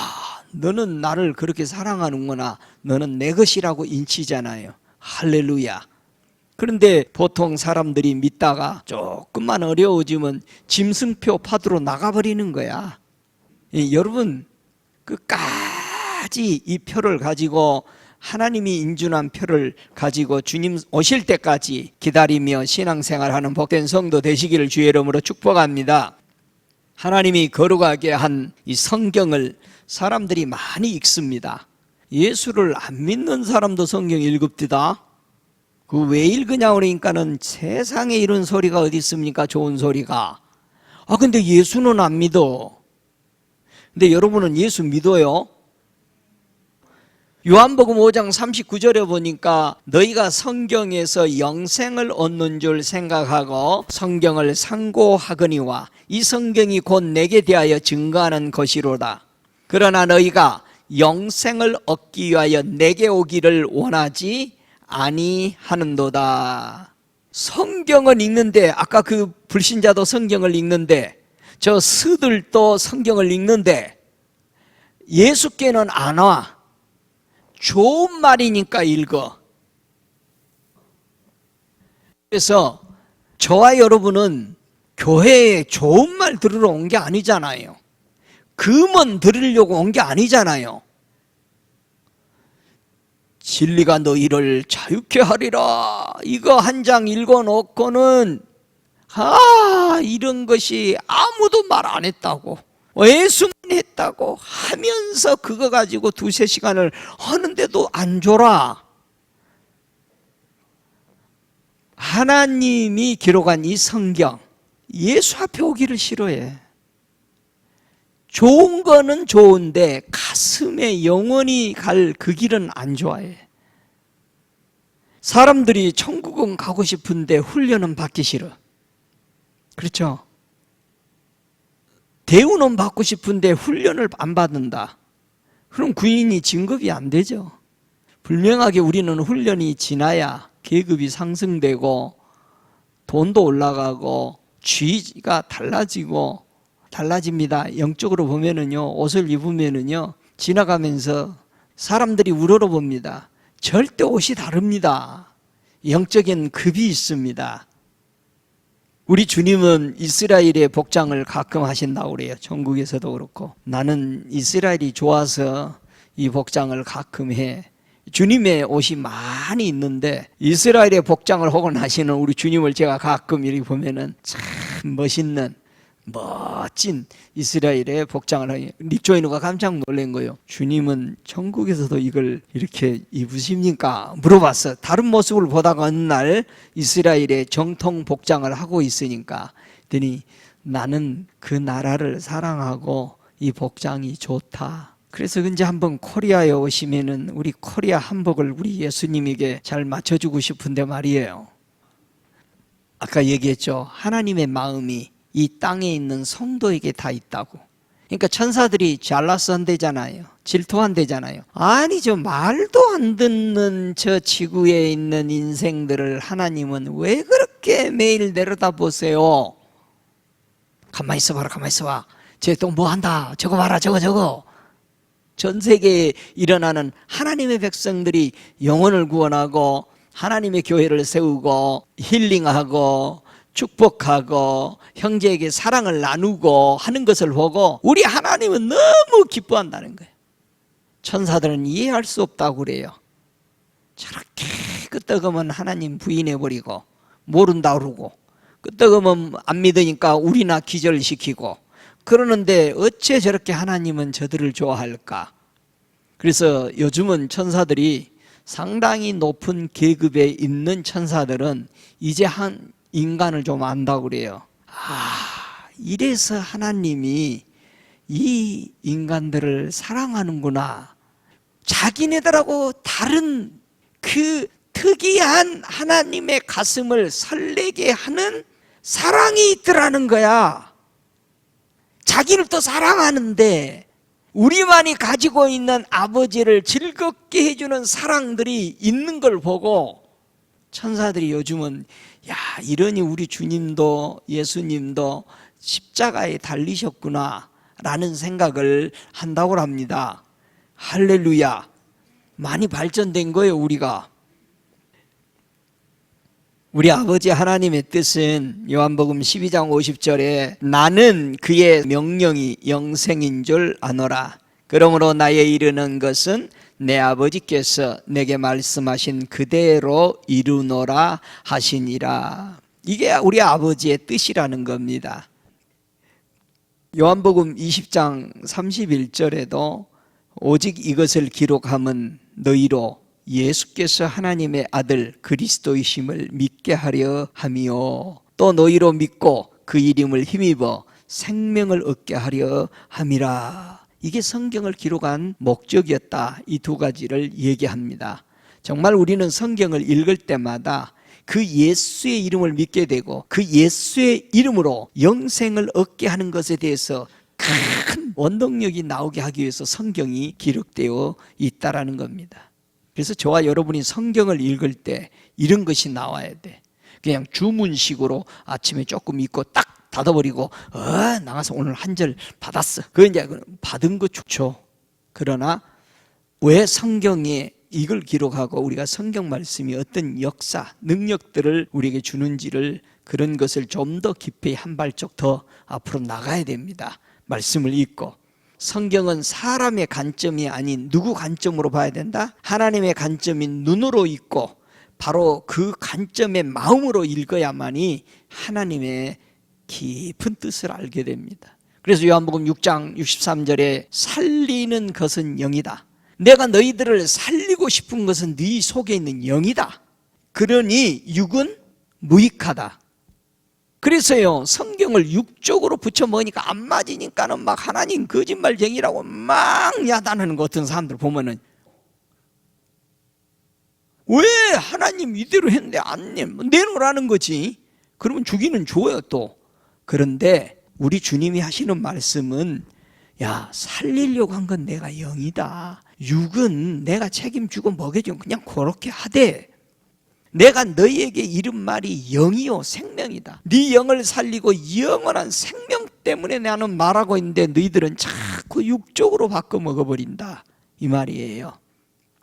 너는 나를 그렇게 사랑하는구나, 너는 내 것이라고 인치잖아요. 할렐루야. 그런데 보통 사람들이 믿다가 조금만 어려워지면 짐승표 파도로 나가버리는 거야. 여러분, 끝까지 이 표를 가지고, 하나님이 인준한 표를 가지고 주님 오실 때까지 기다리며 신앙생활하는 복된 성도 되시기를 주의 이름으로 축복합니다. 하나님이 거룩하게 한 이 성경을 사람들이 많이 읽습니다. 예수를 안 믿는 사람도 성경 읽읍디다. 그 왜 읽으냐 그러니까는 세상에 이런 소리가 어디 있습니까? 좋은 소리가. 근데 예수는 안 믿어. 근데 여러분은 예수 믿어요? 요한복음 5장 39절에 보니까 너희가 성경에서 영생을 얻는 줄 생각하고 성경을 상고하거니와 이 성경이 곧 내게 대하여 증거하는 것이로다. 그러나 너희가 영생을 얻기 위하여 내게 오기를 원하지 아니하는도다. 성경은 읽는데, 아까 그 불신자도 성경을 읽는데, 저 스들도 성경을 읽는데 예수께는 안 와. 좋은 말이니까 읽어. 그래서 저와 여러분은 교회에 좋은 말 들으러 온 게 아니잖아요. 금은 들으려고 온 게 아니잖아요. 진리가 너희를 자유케 하리라. 이거 한 장 읽어놓고는 이런 것이 아무도 말 안 했다고, 애수만 했다고 하면서 그거 가지고 2-3시간을 하는데도 안 줘라. 하나님이 기록한 이 성경, 예수 앞에 오기를 싫어해. 좋은 거는 좋은데 가슴에 영원히 갈 그 길은 안 좋아해. 사람들이 천국은 가고 싶은데 훈련은 받기 싫어. 그렇죠? 대우는 받고 싶은데 훈련을 안 받는다. 그럼 군인이 진급이 안 되죠. 분명하게 우리는 훈련이 지나야 계급이 상승되고 돈도 올라가고 지위가 달라집니다. 영적으로 보면은요, 옷을 입으면은요, 지나가면서 사람들이 우러러봅니다. 절대 옷이 다릅니다. 영적인 급이 있습니다. 우리 주님은 이스라엘의 복장을 가끔 하신다고 그래요. 천국에서도 그렇고. 나는 이스라엘이 좋아서 이 복장을 가끔 해. 주님의 옷이 많이 있는데 이스라엘의 복장을 혹은 하시는 우리 주님을 제가 가끔 이렇게 보면은 참 멋진 이스라엘의 복장을 하니 닉조이너가 깜짝 놀란 거예요. 주님은 천국에서도 이걸 이렇게 입으십니까? 물어봤어. 다른 모습을 보다가 어느 날 이스라엘의 정통 복장을 하고 있으니까 그랬더니 나는 그 나라를 사랑하고 이 복장이 좋다. 그래서 이제 한번 코리아에 오시면은 우리 코리아 한복을 우리 예수님에게 잘 맞춰주고 싶은데 말이에요. 아까 얘기했죠. 하나님의 마음이 이 땅에 있는 성도에게 다 있다고. 그러니까 천사들이 잘나서 한대잖아요. 질투한대잖아요. 아니죠. 말도 안 듣는 저 지구에 있는 인생들을 하나님은 왜 그렇게 매일 내려다보세요? 가만히 있어봐라, 가만히 있어봐. 쟤 또 뭐 한다. 저거 봐라, 저거. 전 세계에 일어나는 하나님의 백성들이 영혼을 구원하고 하나님의 교회를 세우고 힐링하고 축복하고 형제에게 사랑을 나누고 하는 것을 보고 우리 하나님은 너무 기뻐한다는 거예요. 천사들은 이해할 수 없다고 그래요. 저렇게 끄떡하면 하나님 부인해버리고 모른다 그러고 끄떡하면 안 믿으니까 우리나 기절시키고 그러는데 어째 저렇게 하나님은 저들을 좋아할까? 그래서 요즘은 천사들이 상당히 높은 계급에 있는 천사들은 이제 한 인간을 좀 안다고 그래요. 이래서 하나님이 이 인간들을 사랑하는구나. 자기네들하고 다른 그 특이한 하나님의 가슴을 설레게 하는 사랑이 있더라는 거야. 자기를 또 사랑하는데 우리만이 가지고 있는 아버지를 즐겁게 해주는 사랑들이 있는 걸 보고 천사들이 요즘은 이러니 우리 주님도 예수님도 십자가에 달리셨구나 라는 생각을 한다고 합니다. 할렐루야. 많이 발전된 거예요. 우리가. 우리 아버지 하나님의 뜻은 요한복음 12장 50절에 나는 그의 명령이 영생인 줄 아노라. 그러므로 나의 이르는 것은 내 아버지께서 내게 말씀하신 그대로 이루노라 하시니라. 이게 우리 아버지의 뜻이라는 겁니다. 요한복음 20장 31절에도 오직 이것을 기록함은 너희로 예수께서 하나님의 아들 그리스도이심을 믿게 하려 함이요 또 너희로 믿고 그 이름을 힘입어 생명을 얻게 하려 함이라. 이게 성경을 기록한 목적이었다. 이 두 가지를 얘기합니다. 정말 우리는 성경을 읽을 때마다 그 예수의 이름을 믿게 되고 그 예수의 이름으로 영생을 얻게 하는 것에 대해서 큰 원동력이 나오게 하기 위해서 성경이 기록되어 있다라는 겁니다. 그래서 저와 여러분이 성경을 읽을 때 이런 것이 나와야 돼. 그냥 주문식으로 아침에 조금 읽고 딱 닫아버리고 나가서 오늘 한 절 받았어. 그거 이제 받은 거 좋죠. 그러나 왜 성경에 이걸 기록하고 우리가 성경 말씀이 어떤 역사, 능력들을 우리에게 주는지를 그런 것을 좀 더 깊이 한 발짝 더 앞으로 나가야 됩니다. 말씀을 읽고 성경은 사람의 관점이 아닌 누구 관점으로 봐야 된다? 하나님의 관점인 눈으로 읽고 바로 그 관점의 마음으로 읽어야만이 하나님의 깊은 뜻을 알게 됩니다. 그래서 요한복음 6장 63절에 살리는 것은 영이다. 내가 너희들을 살리고 싶은 것은 네 속에 있는 영이다. 그러니 육은 무익하다. 그래서요, 성경을 육적으로 붙여 먹으니까 안 맞으니까는 막 하나님 거짓말쟁이라고 막 야단하는 것 같은 사람들 보면은, 왜 하나님 이대로 했는데 안 내놓으라는 거지. 그러면 주기는 줘요 또. 그런데 우리 주님이 하시는 말씀은, 야, 살리려고 한 건 내가 영이다. 육은 내가 책임지고 먹여주면 그냥 그렇게 하되, 내가 너희에게 이른 말이 영이요 생명이다. 네 영을 살리고 영원한 생명 때문에 나는 말하고 있는데 너희들은 자꾸 육적으로 바꿔 먹어버린다, 이 말이에요.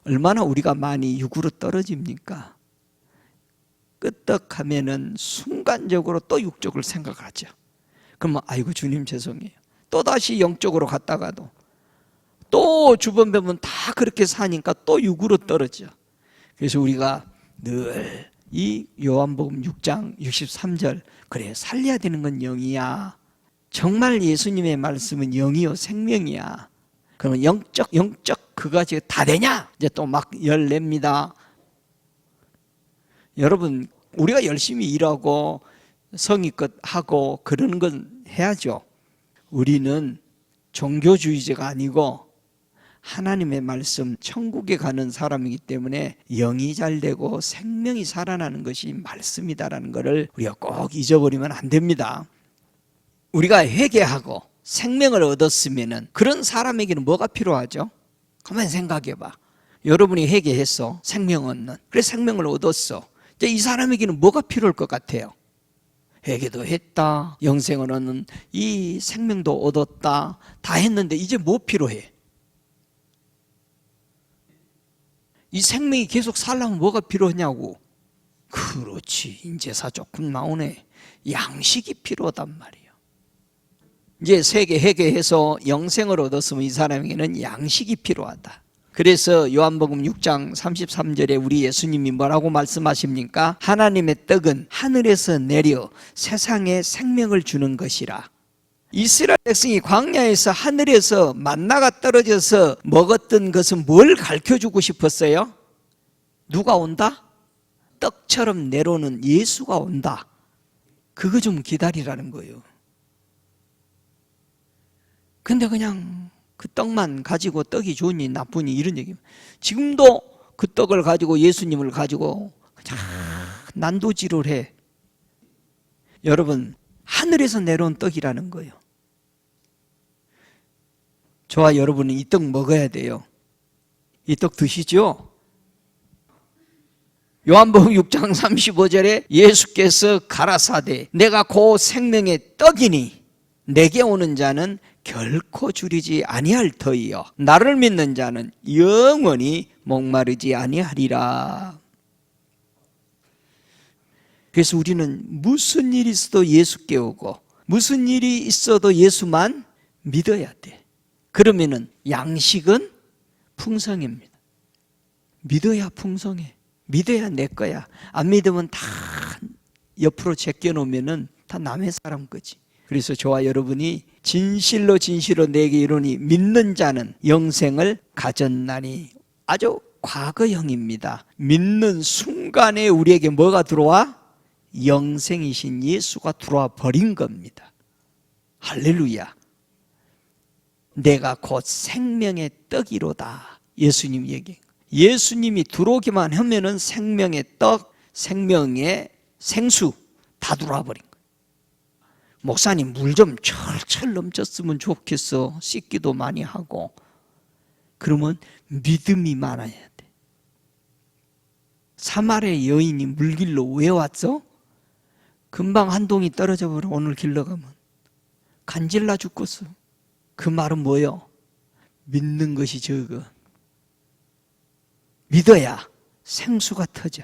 얼마나 우리가 많이 육으로 떨어집니까? 끄떡하면은 순간적으로 또 육적을 생각하죠. 그러면 아이고 주님 죄송해요. 또 다시 영적으로 갔다가도 또 주변 보면 다 그렇게 사니까 또 육으로 떨어져. 그래서 우리가 늘 이 요한복음 6장 63절, 그래 살려야 되는 건 영이야. 정말 예수님의 말씀은 영이요 생명이야. 그러면 영적 그거 가지고 다 되냐? 이제 또 막 열냅니다. 여러분, 우리가 열심히 일하고 성의껏 하고 그러는 건 해야죠. 우리는 종교주의자가 아니고 하나님의 말씀, 천국에 가는 사람이기 때문에 영이 잘 되고 생명이 살아나는 것이 말씀이다라는 것을 우리가 꼭 잊어버리면 안 됩니다. 우리가 회개하고 생명을 얻었으면 그런 사람에게는 뭐가 필요하죠? 가만히 생각해 봐. 여러분이 회개했어, 생명 얻는. 그래서 생명을 얻었어. 이제 이 사람에게는 뭐가 필요할 것 같아요? 회개도 했다, 영생을 얻는 이 생명도 얻었다, 다 했는데 이제 뭐 필요해? 이 생명이 계속 살려면 뭐가 필요하냐고. 그렇지, 인제사 조금 나오네. 양식이 필요하단 말이에요. 이제 세계 회개해서 영생을 얻었으면 이 사람에게는 양식이 필요하다. 그래서 요한복음 6장 33절에 우리 예수님이 뭐라고 말씀하십니까? 하나님의 떡은 하늘에서 내려 세상에 생명을 주는 것이라. 이스라엘 백성이 광야에서 하늘에서 만나가 떨어져서 먹었던 것은 뭘 가르쳐주고 싶었어요? 누가 온다? 떡처럼 내려오는 예수가 온다. 그거 좀 기다리라는 거예요. 근데 그냥 그 떡만 가지고 떡이 좋으니 나쁘니 이런 얘기입니다. 지금도 그 떡을 가지고 예수님을 가지고 그냥 난도질을 해. 여러분, 하늘에서 내려온 떡이라는 거예요. 저와 여러분은 이 떡 먹어야 돼요. 이 떡 드시죠? 요한복음 6장 35절에 예수께서 가라사대 내가 곧 생명의 떡이니 내게 오는 자는 결코 줄이지 아니할 터이요 나를 믿는 자는 영원히 목마르지 아니하리라. 그래서 우리는 무슨 일이 있어도 예수께 오고 무슨 일이 있어도 예수만 믿어야 돼. 그러면은 양식은 풍성입니다. 믿어야 풍성해. 믿어야 내 거야. 안 믿으면 다 옆으로 제껴놓으면은 다 남의 사람 거지. 그래서 저와 여러분이 진실로 내게 이르노니 믿는 자는 영생을 가졌나니, 아주 과거형입니다. 믿는 순간에 우리에게 뭐가 들어와? 영생이신 예수가 들어와 버린 겁니다. 할렐루야. 내가 곧 생명의 떡이로다. 예수님 얘기. 예수님이 들어오기만 하면은 생명의 떡, 생명의 생수 다 들어와 버린 거예요. 목사님 물 좀 철철 넘쳤으면 좋겠어. 씻기도 많이 하고. 그러면 믿음이 많아야 돼. 사마리아 여인이 물길로 왜 왔어? 금방 한 동이 떨어져 버려. 오늘 길러 가면 간질나 죽겠어. 그 말은 뭐예요? 믿는 것이 적어. 믿어야 생수가 터져.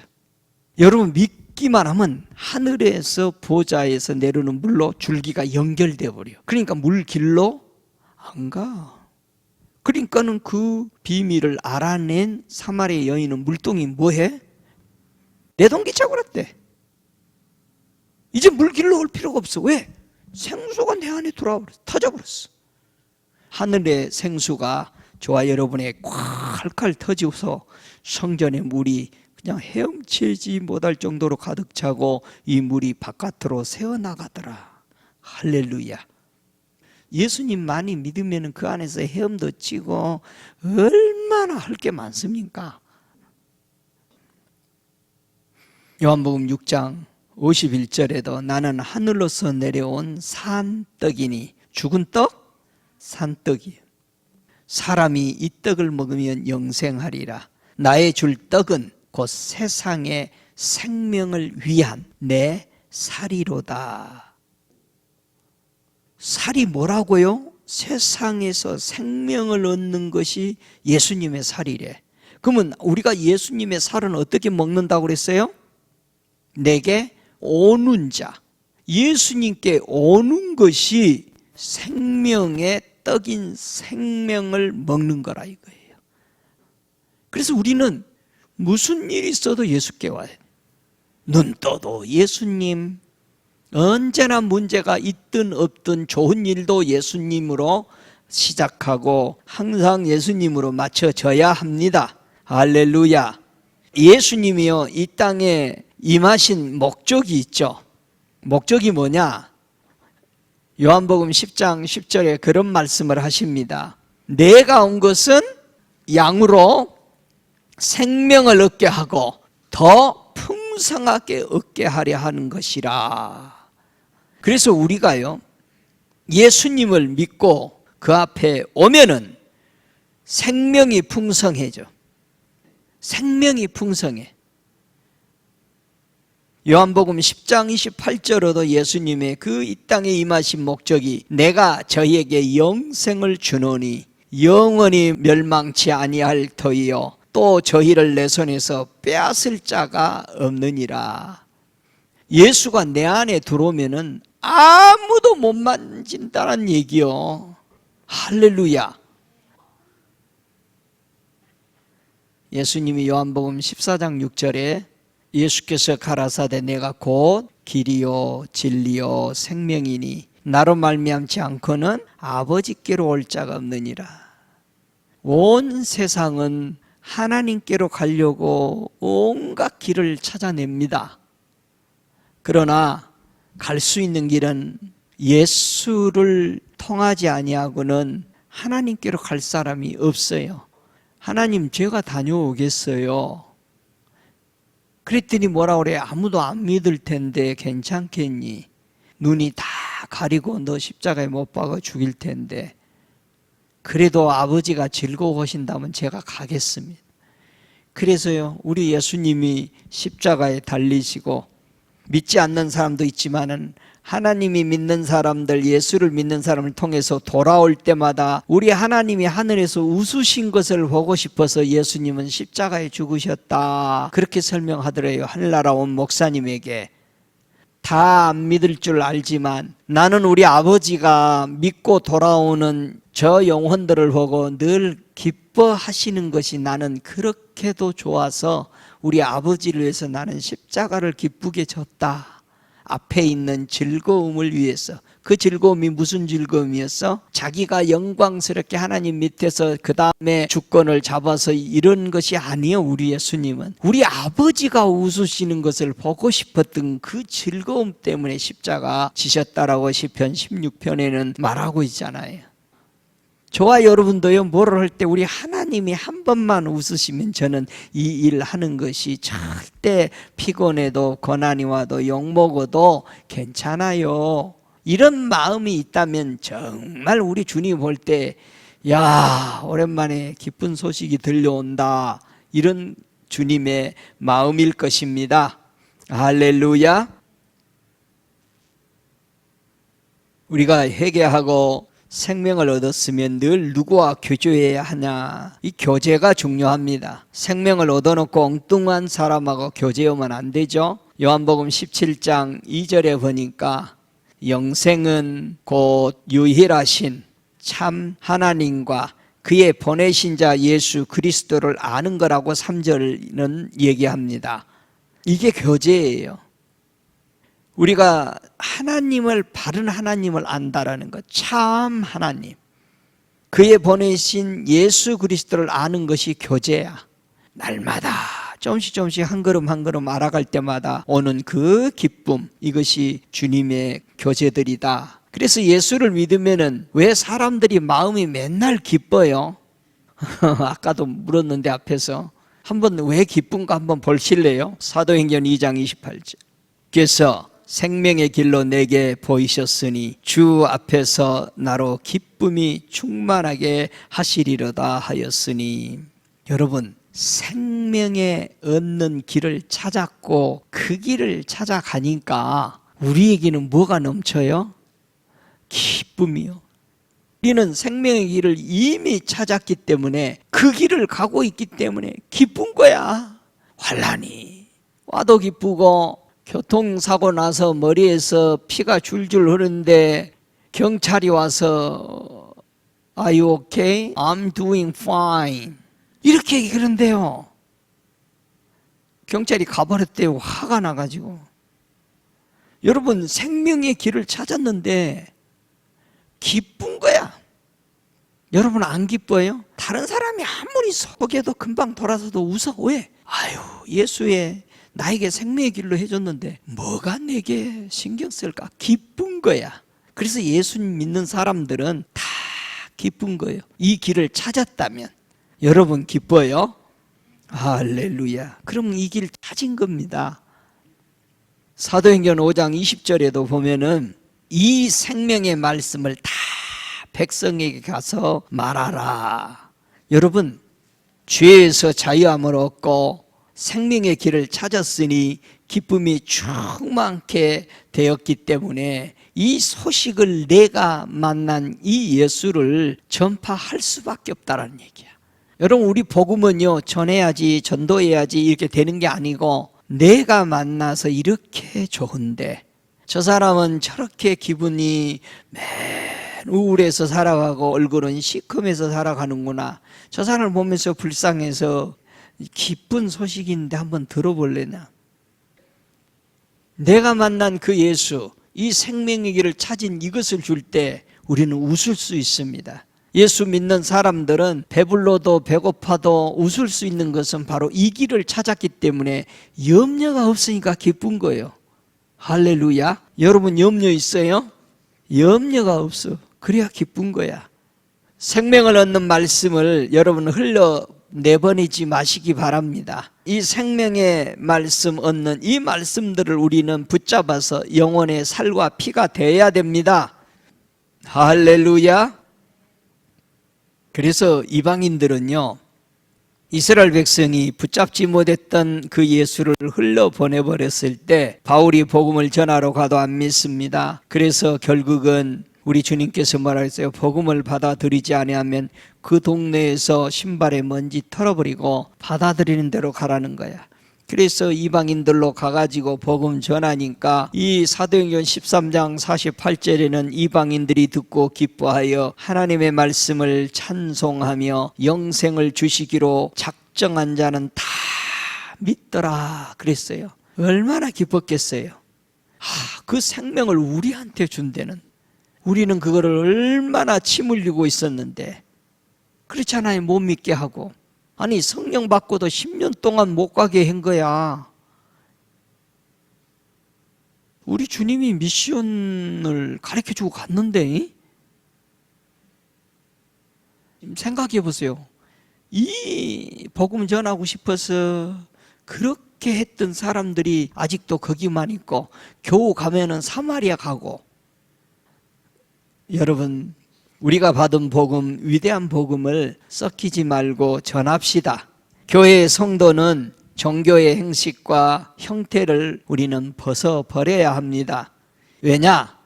여러분 믿기만 하면 하늘에서 보좌에서 내려오는 물로 줄기가 연결돼 버려. 그러니까 물 길로 안 가. 그러니까는 그 비밀을 알아낸 사마리아 여인은 물동이 뭐해? 내동기차 버렸대. 이제 물 길러 올 필요가 없어. 왜? 생수가 내 안에 들어와버렸어. 터져버렸어. 하늘의 생수가 저와 여러분의 콸콸 터지고서 성전의 물이 그냥 헤엄치지 못할 정도로 가득 차고 이 물이 바깥으로 새어나가더라. 할렐루야. 예수님 많이 믿으면 그 안에서 헤엄도 치고 얼마나 할 게 많습니까? 요한복음 6장 51절에도 나는 하늘로서 내려온 산떡이니, 죽은 떡? 산떡이에요. 사람이 이 떡을 먹으면 영생하리라. 나의 줄 떡은 곧 세상의 생명을 위한 내 살이로다. 살이 뭐라고요? 세상에서 생명을 얻는 것이 예수님의 살이래. 그러면 우리가 예수님의 살은 어떻게 먹는다고 그랬어요? 내게 오는 자, 예수님께 오는 것이 생명의 떡인 생명을 먹는 거라 이거예요. 그래서 우리는 무슨 일이 있어도 예수께 와야 돼. 눈 떠도 예수님, 언제나 문제가 있든 없든 좋은 일도 예수님으로 시작하고 항상 예수님으로 맞춰져야 합니다. 할렐루야. 예수님이요, 이 땅에 임하신 목적이 있죠. 목적이 뭐냐? 요한복음 10장 10절에 그런 말씀을 하십니다. 내가 온 것은 양으로 생명을 얻게 하고 더 풍성하게 얻게 하려 하는 것이라. 그래서 우리가요, 예수님을 믿고 그 앞에 오면은 생명이 풍성해져. 생명이 풍성해. 요한복음 10장 28절에도 예수님의 그 이 땅에 임하신 목적이 내가 저희에게 영생을 주노니 영원히 멸망치 아니할 터이요 또 저희를 내 손에서 빼앗을 자가 없느니라. 예수가 내 안에 들어오면은 아무도 못 만진다는 얘기요. 할렐루야. 예수님이 요한복음 14장 6절에 예수께서 가라사대 내가 곧 길이요 진리요 생명이니 나로 말미암지 않고는 아버지께로 올 자가 없느니라. 온 세상은 하나님께로 가려고 온갖 길을 찾아냅니다. 그러나 갈 수 있는 길은 예수를 통하지 아니하고는 하나님께로 갈 사람이 없어요. 하나님, 제가 다녀오겠어요. 그랬더니 뭐라 그래? 아무도 안 믿을 텐데 괜찮겠니? 눈이 다 가리고 너 십자가에 못 박아 죽일 텐데 그래도 아버지가 즐거워하신다면 제가 가겠습니다. 그래서요, 우리 예수님이 십자가에 달리시고 믿지 않는 사람도 있지만은 하나님이 믿는 사람들, 예수를 믿는 사람을 통해서 돌아올 때마다 우리 하나님이 하늘에서 웃으신 것을 보고 싶어서 예수님은 십자가에 죽으셨다, 그렇게 설명하더래요. 하늘나라 온 목사님에게. 다 안 믿을 줄 알지만 나는 우리 아버지가 믿고 돌아오는 저 영혼들을 보고 늘 기뻐하시는 것이 나는 그렇게도 좋아서 우리 아버지를 위해서 나는 십자가를 기쁘게 졌다. 앞에 있는 즐거움을 위해서. 그 즐거움이 무슨 즐거움이었어? 자기가 영광스럽게 하나님 밑에서 그 다음에 주권을 잡아서 이런 것이 아니에요. 우리 예수님은 우리 아버지가 웃으시는 것을 보고 싶었던 그 즐거움 때문에 십자가 지셨다라고 시편 16편에는 말하고 있잖아요. 저와 여러분도요, 뭐를 할 때 우리 하나님이 한 번만 웃으시면 저는 이 일 하는 것이 절대 피곤해도 고난이 와도 욕먹어도 괜찮아요. 이런 마음이 있다면 정말 우리 주님 볼 때 야, 오랜만에 기쁜 소식이 들려온다, 이런 주님의 마음일 것입니다. 할렐루야. 우리가 회개하고 생명을 얻었으면 늘 누구와 교제해야 하냐? 이 교제가 중요합니다. 생명을 얻어놓고 엉뚱한 사람하고 교제하면 안 되죠. 요한복음 17장 2절에 보니까 영생은 곧 유일하신 참 하나님과 그의 보내신 자 예수 그리스도를 아는 거라고 3절은 얘기합니다. 이게 교제예요. 우리가 하나님을, 바른 하나님을 안다라는 것, 참 하나님, 그의 보내신 예수 그리스도를 아는 것이 교제야. 날마다 조금씩 한 걸음 한 걸음 알아갈 때마다 오는 그 기쁨, 이것이 주님의 교제들이다. 그래서 예수를 믿으면은 왜 사람들이 마음이 맨날 기뻐요? 아까도 물었는데 앞에서 한번 왜 기쁜가 한번 보실래요? 사도행전 2장 28절. 그래서 생명의 길로 내게 보이셨으니 주 앞에서 나로 기쁨이 충만하게 하시리로다 하였으니. 여러분, 생명에 얻는 길을 찾았고 그 길을 찾아가니까 우리에게는 뭐가 넘쳐요? 기쁨이요. 우리는 생명의 길을 이미 찾았기 때문에 그 길을 가고 있기 때문에 기쁜 거야. 환난이 와도 기쁘고, 교통사고 나서 머리에서 피가 줄줄 흐르는데 경찰이 와서 Are you okay? I'm doing fine. 이렇게 그런데요, 경찰이 가버렸대요. 화가 나가지고. 여러분, 생명의 길을 찾았는데 기쁜 거야. 여러분 안 기뻐요? 다른 사람이 아무리 속여도 금방 돌아서도 웃어. 왜? 아유, 예수의 나에게 생명의 길로 해줬는데 뭐가 내게 신경 쓸까? 기쁜 거야. 그래서 예수 믿는 사람들은 다 기쁜 거예요. 이 길을 찾았다면. 여러분 기뻐요? 할렐루야. 그럼 이 길 찾은 겁니다. 사도행전 5장 20절에도 보면은 이 생명의 말씀을 다 백성에게 가서 말하라. 여러분, 죄에서 자유함을 얻고 생명의 길을 찾았으니 기쁨이 충만케 되었기 때문에 이 소식을, 내가 만난 이 예수를 전파할 수밖에 없다라는 얘기야. 여러분, 우리 복음은요, 전해야지, 전도해야지 이렇게 되는 게 아니고, 내가 만나서 이렇게 좋은데 저 사람은 저렇게 기분이 맨 우울해서 살아가고 얼굴은 시커매서 살아가는구나. 저 사람을 보면서 불쌍해서 기쁜 소식인데 한번 들어볼래나. 내가 만난 그 예수, 이 생명의 길을 찾은 이것을 줄 때 우리는 웃을 수 있습니다. 예수 믿는 사람들은 배불러도 배고파도 웃을 수 있는 것은 바로 이 길을 찾았기 때문에 염려가 없으니까 기쁜 거예요. 할렐루야. 여러분 염려 있어요? 염려가 없어. 그래야 기쁜 거야. 생명을 얻는 말씀을 여러분 흘러내보내지 마시기 바랍니다. 이 생명의 말씀 얻는 이 말씀들을 우리는 붙잡아서 영혼의 살과 피가 되어야 됩니다. 할렐루야. 그래서 이방인들은요, 이스라엘 백성이 붙잡지 못했던 그 예수를 흘러보내버렸을 때 바울이 복음을 전하러 가도 안 믿습니다. 그래서 결국은 우리 주님께서 뭐라 했어요? 복음을 받아들이지 아니하면 그 동네에서 신발에 먼지 털어버리고 받아들이는 대로 가라는 거야. 그래서 이방인들로 가가지고 복음 전하니까 이 사도행전 13장 48절에는 이방인들이 듣고 기뻐하여 하나님의 말씀을 찬송하며 영생을 주시기로 작정한 자는 다 믿더라 그랬어요. 얼마나 기뻤겠어요. 그 생명을 우리한테 준다는, 우리는 그거를 얼마나 침 흘리고 있었는데, 그렇잖아요. 못 믿게 하고. 아니, 성령 받고도 10년 동안 못 가게 한 거야. 우리 주님이 미션을 가르쳐주고 갔는데, 생각해 보세요. 이 복음 전하고 싶어서 그렇게 했던 사람들이 아직도 거기만 있고, 겨우 가면은 사마리아 가고. 여러분, 우리가 받은 복음, 위대한 복음을 썩히지 말고 전합시다. 교회의 성도는 종교의 행식과 형태를 우리는 벗어버려야 합니다. 왜냐?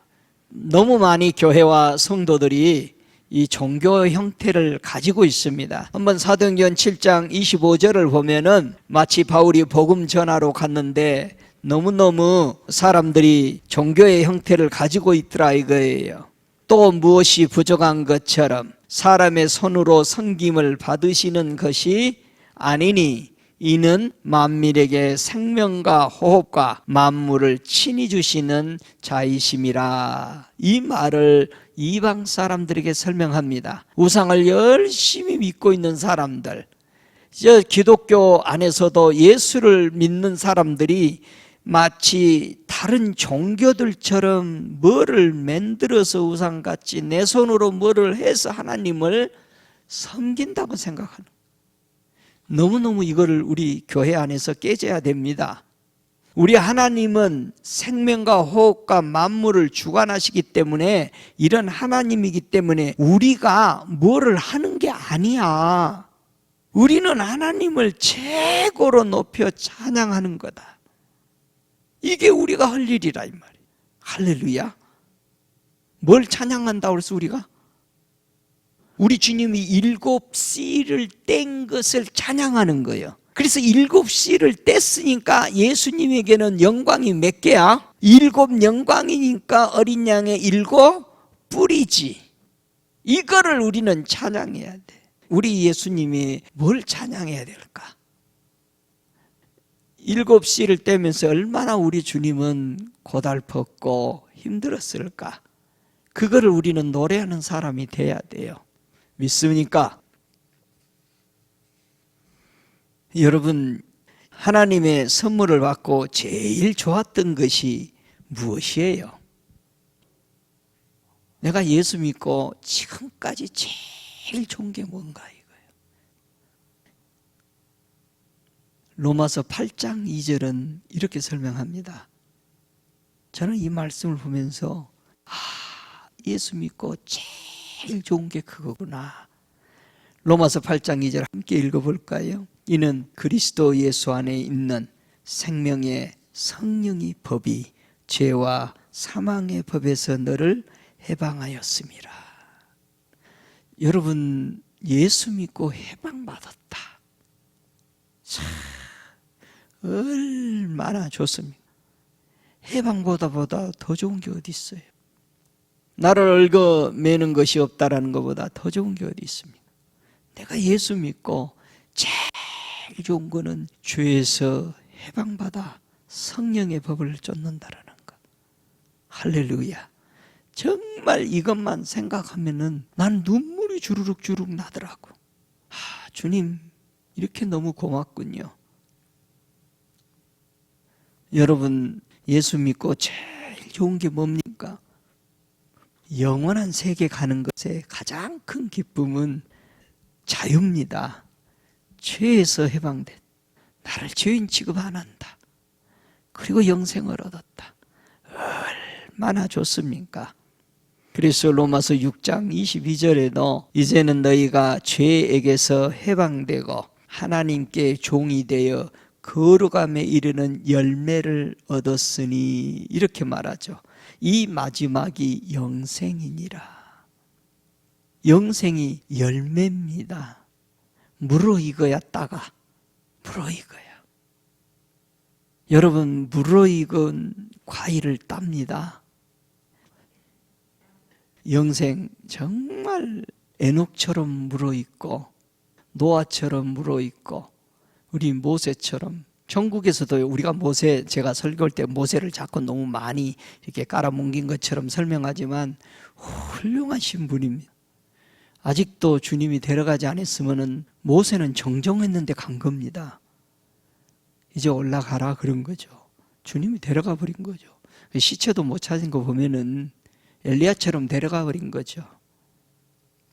너무 많이 교회와 성도들이 이 종교 형태를 가지고 있습니다. 한번 사도행전 7장 25절을 보면은 마치 바울이 복음 전하러 갔는데 너무너무 사람들이 종교의 형태를 가지고 있더라 이거예요. 또 무엇이 부족한 것처럼 사람의 손으로 섬김을 받으시는 것이 아니니 이는 만민에게 생명과 호흡과 만물을 친히 주시는 자이심이라. 이 말을 이방 사람들에게 설명합니다. 우상을 열심히 믿고 있는 사람들, 기독교 안에서도 예수를 믿는 사람들이 마치 다른 종교들처럼 뭐를 만들어서 우상같이 내 손으로 뭐를 해서 하나님을 섬긴다고 생각하는, 너무너무 이거를 우리 교회 안에서 깨져야 됩니다. 우리 하나님은 생명과 호흡과 만물을 주관하시기 때문에, 이런 하나님이기 때문에 우리가 뭐를 하는 게 아니야. 우리는 하나님을 최고로 높여 찬양하는 거다. 이게 우리가 할 일이라 이 말이에요. 할렐루야. 뭘 찬양한다고 그래서 우리가? 우리 주님이 7씨를 뗀 것을 찬양하는 거예요. 그래서 7씨를 뗐으니까 예수님에게는 영광이 몇 개야? 7 영광이니까 어린 양의 7 뿔이지. 이거를 우리는 찬양해야 돼. 우리 예수님이 뭘 찬양해야 될까? 7씨를 떼면서 얼마나 우리 주님은 고달팠고 힘들었을까? 그거를 우리는 노래하는 사람이 돼야 돼요. 믿습니까? 여러분, 하나님의 선물을 받고 제일 좋았던 것이 무엇이에요? 내가 예수 믿고 지금까지 제일 좋은 게 뭔가 이거예요. 로마서 8장 2절은 이렇게 설명합니다. 저는 이 말씀을 보면서 예수 믿고 제일 좋은 게 그거구나. 로마서 8장 2절 함께 읽어볼까요? 이는 그리스도 예수 안에 있는 생명의 성령의 법이 죄와 사망의 법에서 너를 해방하였습니다. 여러분, 예수 믿고 해방받았다. 참 얼마나 좋습니까? 해방보다 더 좋은 게 어디 있어요? 나를 얽어매는 것이 없다라는 것보다 더 좋은 게 어디 있습니까? 내가 예수 믿고 제일 좋은 거는 죄에서 해방받아 성령의 법을 쫓는다라는 것. 할렐루야. 정말 이것만 생각하면은 난 눈물이 주르륵 나더라고. 주님, 이렇게 너무 고맙군요. 여러분, 예수 믿고 제일 좋은 게 뭡니까? 영원한 세계 가는 것의 가장 큰 기쁨은 자유입니다. 죄에서 해방됐. 나를 죄인 취급 안 한다. 그리고 영생을 얻었다. 얼마나 좋습니까? 그래서 로마서 6장 22절에도 이제는 너희가 죄에게서 해방되고 하나님께 종이 되어 거룩함에 이르는 열매를 얻었으니 이렇게 말하죠. 이 마지막이 영생이니라. 영생이 열매입니다. 무르익어야 따가. 무르익어야. 여러분, 무르익은 과일을 땁니다. 영생 정말 에녹처럼 무르익고 노아처럼 무르익고 우리 모세처럼, 전국에서도 우리가 모세, 제가 설교할 때 모세를 자꾸 너무 많이 이렇게 깔아뭉긴 것처럼 설명하지만 훌륭하신 분입니다. 아직도 주님이 데려가지 않았으면 모세는 정정했는데 간 겁니다. 이제 올라가라 그런 거죠. 주님이 데려가 버린 거죠. 시체도 못 찾은 거 보면은 엘리야처럼 데려가 버린 거죠.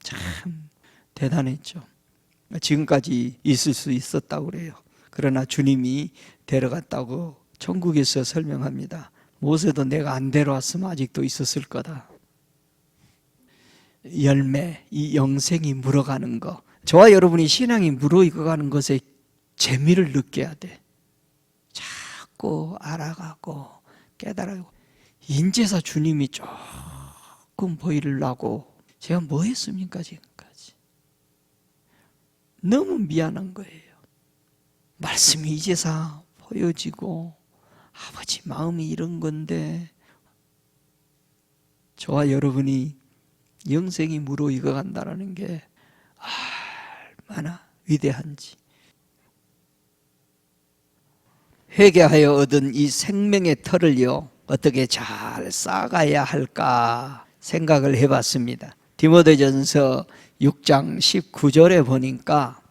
참 대단했죠. 지금까지 있을 수 있었다고 그래요. 그러나 주님이 데려갔다고 천국에서 설명합니다. 모세도 내가 안 데려왔으면 아직도 있었을 거다. 열매, 이 영생이 물어가는 거, 저와 여러분이 신앙이 물어가는 것에 재미를 느껴야 돼. 자꾸 알아가고 깨달아가고. 인제서 주님이 조금 보이려고 제가 뭐 했습니까 지금까지? 너무 미안한 거예요. 말씀이 이제서 보여지고 아버지 마음이 이런 건데, 저와 여러분이 영생이 무르익어 간다는 게 얼마나 위대한지. 회개하여 얻은 이 생명의 터를요, 어떻게 잘 쌓아가야 할까 생각을 해봤습니다. 디모데전서 6장 19절에 보니까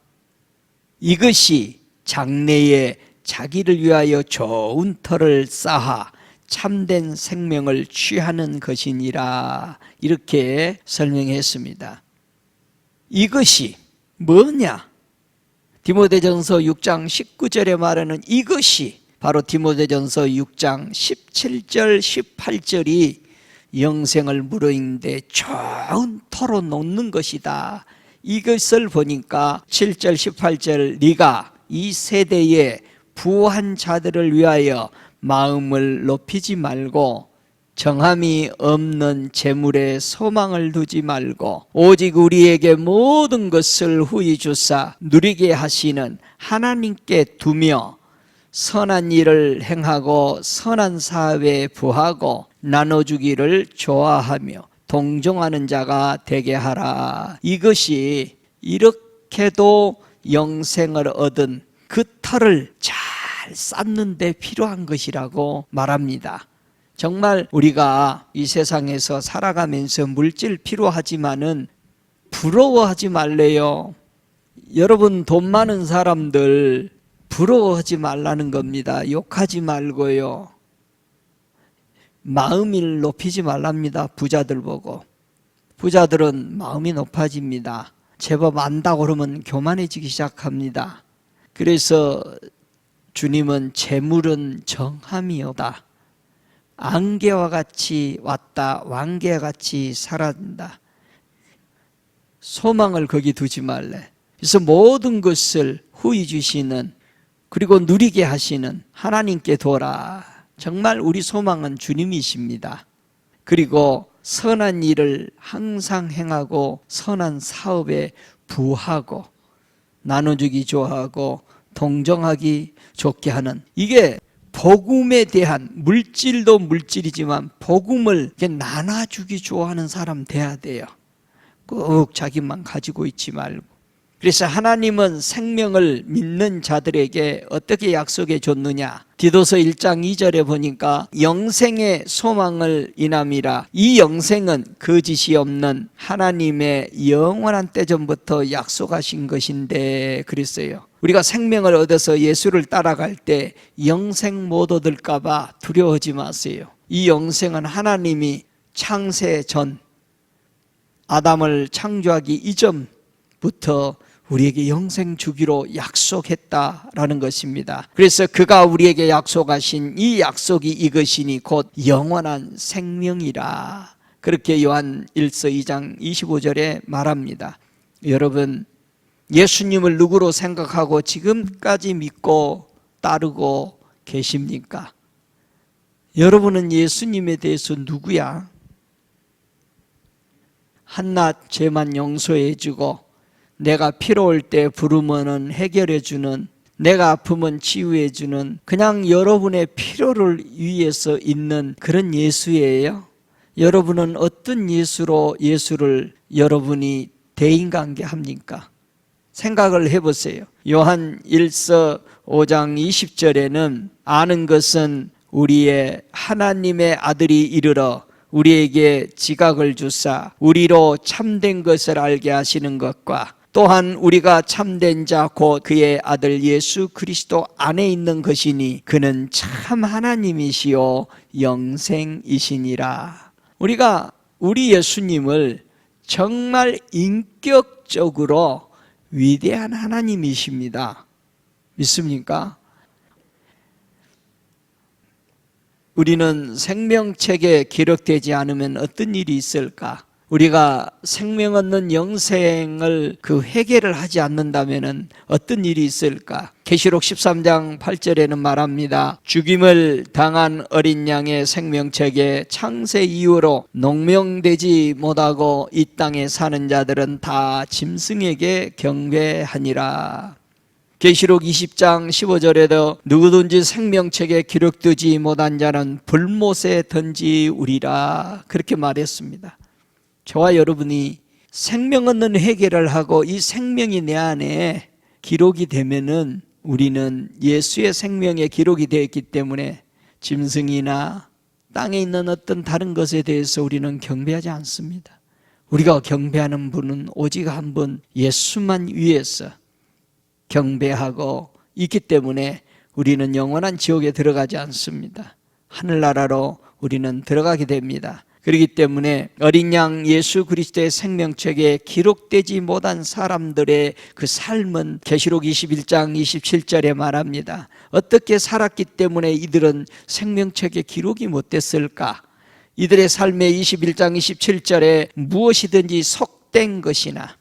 이것이 장래에 자기를 위하여 좋은 터를 쌓아 참된 생명을 취하는 것이니라, 이렇게 설명했습니다. 이것이 뭐냐? 디모데전서 6장 19절에 말하는 이것이 바로 디모데전서 6장 17절 18절이 영생을 무르익는데 좋은 터로 놓는 것이다. 이것을 보니까 7절 18절 네가 이 세대에 부한 자들을 위하여 마음을 높이지 말고 정함이 없는 재물에 소망을 두지 말고 오직 우리에게 모든 것을 후히 주사 누리게 하시는 하나님께 두며 선한 일을 행하고 선한 사업에 부하고 나눠주기를 좋아하며 동정하는 자가 되게 하라. 이것이 이렇게도 영생을 얻은 그 터를 잘 쌓는 데 필요한 것이라고 말합니다. 정말 우리가 이 세상에서 살아가면서 물질 필요하지만은 부러워하지 말래요. 여러분, 돈 많은 사람들 부러워하지 말라는 겁니다. 욕하지 말고요. 마음을 높이지 말랍니다. 부자들 보고. 부자들은 마음이 높아집니다. 제법 안다고 그러면 교만해지기 시작합니다. 그래서 주님은 재물은 정함이 없다. 안개와 같이 왔다 왕개와 같이 사라진다. 소망을 거기 두지 말래. 그래서 모든 것을 후히 주시는, 그리고 누리게 하시는 하나님께 둬라. 정말 우리 소망은 주님이십니다. 그리고 선한 일을 항상 행하고 선한 사업에 부하고 나눠주기 좋아하고 동정하기 좋게 하는, 이게 복음에 대한, 물질도 물질이지만 복음을 나눠주기 좋아하는 사람 돼야 돼요. 꼭 자기만 가지고 있지 말고. 그래서 하나님은 생명을 믿는 자들에게 어떻게 약속해 줬느냐? 디도서 1장 2절에 보니까 영생의 소망을 인함이라. 이 영생은 거짓이 없는 하나님의 영원한 때전부터 약속하신 것인데 그랬어요. 우리가 생명을 얻어서 예수를 따라갈 때 영생 못 얻을까 봐 두려워하지 마세요. 이 영생은 하나님이 창세 전, 아담을 창조하기 이전부터 우리에게 영생 주기로 약속했다라는 것입니다. 그래서 그가 우리에게 약속하신 이 약속이 이것이니 곧 영원한 생명이라. 그렇게 요한 1서 2장 25절에 말합니다. 여러분, 예수님을 누구로 생각하고 지금까지 믿고 따르고 계십니까? 여러분은 예수님에 대해서 누구야? 한낱 죄만 용서해 주고 내가 필요할 때 부르면은 해결해 주는, 내가 아프면 치유해 주는, 그냥 여러분의 필요를 위해서 있는 그런 예수예요? 여러분은 어떤 예수로 예수를 여러분이 대인관계합니까? 생각을 해보세요. 요한 1서 5장 20절에는 아는 것은 우리의 하나님의 아들이 이르러 우리에게 지각을 주사 우리로 참된 것을 알게 하시는 것과 또한 우리가 참된 자 곧 그의 아들 예수 그리스도 안에 있는 것이니 그는 참 하나님이시요 영생이시니라. 우리가 우리 예수님을 정말 인격적으로 위대한 하나님이십니다. 믿습니까? 우리는 생명책에 기록되지 않으면 어떤 일이 있을까? 우리가 생명 얻는 영생을 그 회개를 하지 않는다면 어떤 일이 있을까? 계시록 13장 8절에는 말합니다. 죽임을 당한 어린 양의 생명책에 창세 이후로 농명되지 못하고 이 땅에 사는 자들은 다 짐승에게 경배하니라. 계시록 20장 15절에도 누구든지 생명책에 기록되지 못한 자는 불못에 던지우리라 그렇게 말했습니다. 저와 여러분이 생명 얻는 회개를 하고 이 생명이 내 안에 기록이 되면은 우리는 예수의 생명에 기록이 되어 있기 때문에 짐승이나 땅에 있는 어떤 다른 것에 대해서 우리는 경배하지 않습니다. 우리가 경배하는 분은 오직 한 분 예수만 위해서 경배하고 있기 때문에 우리는 영원한 지옥에 들어가지 않습니다. 하늘나라로 우리는 들어가게 됩니다. 그렇기 때문에 어린 양 예수 그리스도의 생명책에 기록되지 못한 사람들의 그 삶은 계시록 21장 27절에 말합니다. 어떻게 살았기 때문에 이들은 생명책에 기록이 못 됐을까? 이들의 삶의 21장 27절에 무엇이든지 속된 것이나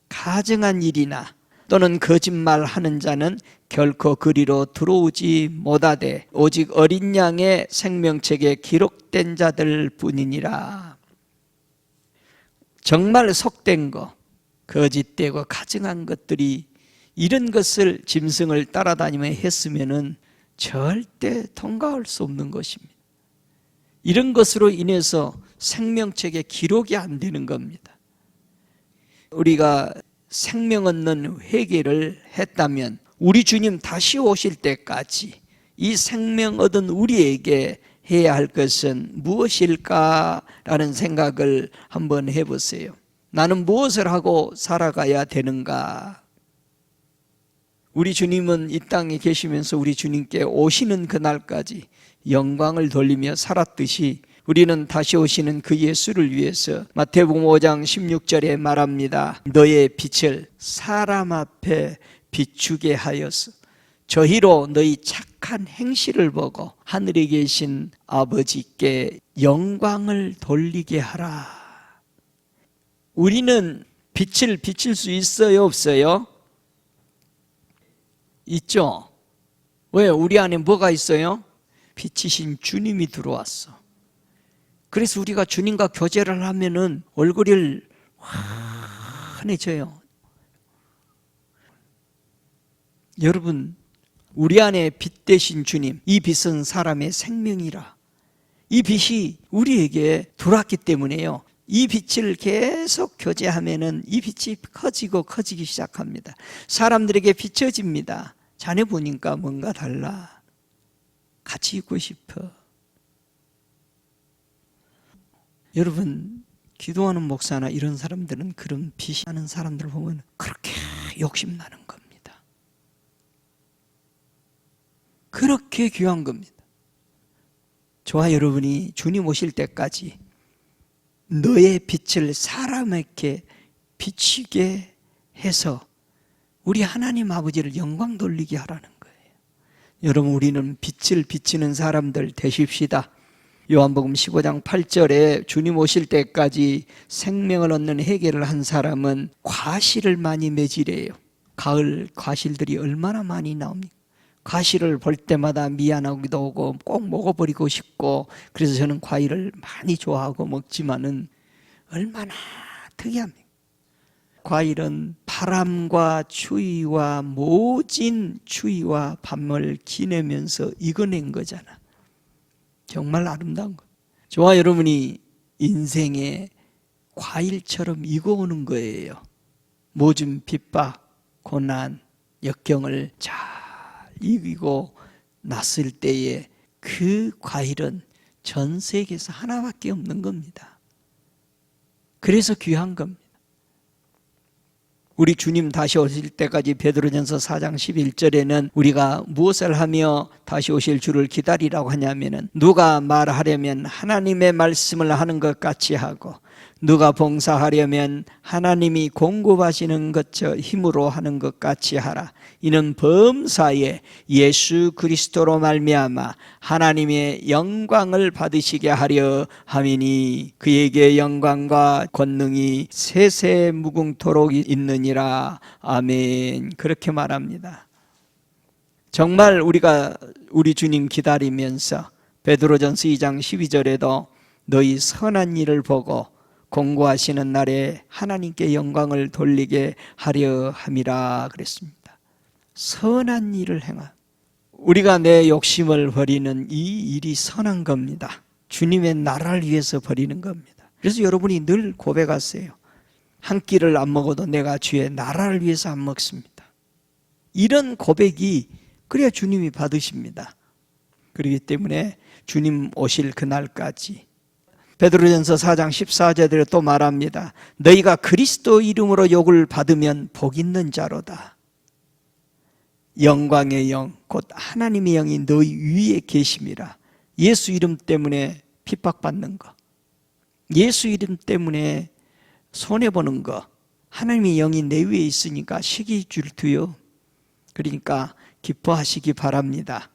가증한 일이나 또는 거짓말하는 자는 결코 그리로 들어오지 못하되 오직 어린 양의 생명책에 기록된 자들 뿐이니라. 정말 속된 거, 거짓되고 가증한 것들이 이런 것을 짐승을 따라다니며 했으면은 절대 통과할 수 없는 것입니다. 이런 것으로 인해서 생명책에 기록이 안 되는 겁니다. 우리가 생명 얻는 회개를 했다면 우리 주님 다시 오실 때까지 이 생명 얻은 우리에게 해야 할 것은 무엇일까라는 생각을 한번 해보세요. 나는 무엇을 하고 살아가야 되는가? 우리 주님은 이 땅에 계시면서 우리 주님께 오시는 그날까지 영광을 돌리며 살았듯이 우리는 다시 오시는 그 예수를 위해서 마태복음 5장 16절에 말합니다. 너의 빛을 사람 앞에 비추게 하여서 저희로 너희 착한 행실을 보고 하늘에 계신 아버지께 영광을 돌리게 하라. 우리는 빛을 비칠 수 있어요, 없어요? 있죠. 왜? 우리 안에 뭐가 있어요? 빛이신 주님이 들어왔어. 그래서 우리가 주님과 교제를 하면은 얼굴이 환해져요. 여러분, 우리 안에 빛 되신 주님, 이 빛은 사람의 생명이라. 이 빛이 우리에게 들어왔기 때문에요. 이 빛을 계속 교제하면은 이 빛이 커지고 커지기 시작합니다. 사람들에게 비춰집니다. 자네 보니까 뭔가 달라. 같이 있고 싶어. 여러분, 기도하는 목사나 이런 사람들은 그런 빛이 나는 사람들을 보면 그렇게 욕심나는 겁니다. 그렇게 귀한 겁니다. 저와 여러분이 주님 오실 때까지 너의 빛을 사람에게 비치게 해서 우리 하나님 아버지를 영광 돌리게 하라는 거예요. 여러분, 우리는 빛을 비치는 사람들 되십시다. 요한복음 15장 8절에 주님 오실 때까지 생명을 얻는 회개를 한 사람은 과실을 많이 맺으래요. 가을 과실들이 얼마나 많이 나옵니까? 과실을 볼 때마다 미안하기도 하고 꼭 먹어버리고 싶고, 그래서 저는 과일을 많이 좋아하고 먹지만은 얼마나 특이합니까? 과일은 바람과 추위와 모진 추위와 밤을 기내면서 익어낸 거잖아. 정말 아름다운 거. 저와 여러분이 인생의 과일처럼 익어오는 거예요. 모든 핍박, 고난, 역경을 잘 이기고 났을 때에 그 과일은 전 세계에서 하나밖에 없는 겁니다. 그래서 귀한 겁니다. 우리 주님 다시 오실 때까지 베드로전서 4장 11절에는 우리가 무엇을 하며 다시 오실 주를 기다리라고 하냐면은, 누가 말하려면 하나님의 말씀을 하는 것 같이 하고, 누가 봉사하려면 하나님이 공급하시는 것저 힘으로 하는 것 같이 하라. 이는 범사에 예수 그리스도로 말미암아 하나님의 영광을 받으시게 하려 함이니 그에게 영광과 권능이 세세 무궁토록 있느니라. 아멘. 그렇게 말합니다. 정말 우리가 우리 주님 기다리면서 베드로전서 2장 12절에도 너희 선한 일을 보고 공고하시는 날에 하나님께 영광을 돌리게 하려 함이라 그랬습니다. 선한 일을 행하. 우리가 내 욕심을 버리는 이 일이 선한 겁니다. 주님의 나라를 위해서 버리는 겁니다. 그래서 여러분이 늘 고백하세요. 한 끼를 안 먹어도 내가 주의 나라를 위해서 안 먹습니다. 이런 고백이 그래야 주님이 받으십니다. 그렇기 때문에 주님 오실 그날까지 베드로전서 4장 14절에 또 말합니다. 너희가 그리스도 이름으로 욕을 받으면 복 있는 자로다. 영광의 영 곧 하나님의 영이 너희 위에 계심이라. 예수 이름 때문에 핍박받는 거, 예수 이름 때문에 손해보는 거, 하나님의 영이 내 위에 있으니까 시기 질투요. 그러니까 기뻐하시기 바랍니다.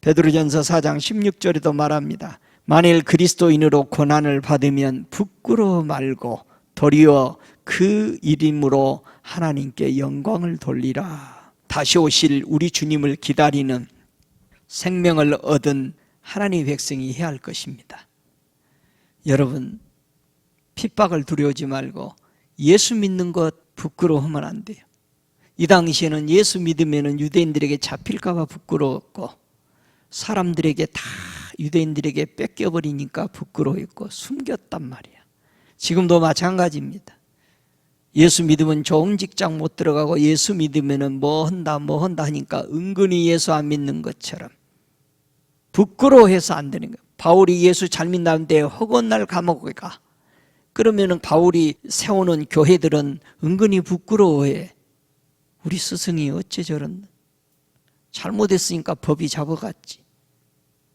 베드로전서 4장 16절에도 말합니다. 만일 그리스도인으로 고난을 받으면 부끄러워 말고 도리어 그 이름으로 하나님께 영광을 돌리라. 다시 오실 우리 주님을 기다리는 생명을 얻은 하나님의 백성이 해야 할 것입니다. 여러분, 핍박을 두려워하지 말고 예수 믿는 것 부끄러워하면 안 돼요. 이 당시에는 예수 믿으면 유대인들에게 잡힐까 봐 부끄러웠고, 사람들에게 다 유대인들에게 뺏겨버리니까 부끄러워했고 숨겼단 말이야. 지금도 마찬가지입니다. 예수 믿으면 좋은 직장 못 들어가고 예수 믿으면 뭐 한다 하니까 은근히 예수 안 믿는 것처럼 부끄러워해서 안 되는 거예요. 바울이 예수 잘 믿는다는데 허구한 날 감옥에 가. 그러면 바울이 세우는 교회들은 은근히 부끄러워해. 우리 스승이 어째 저런, 잘못했으니까 법이 잡아갔지.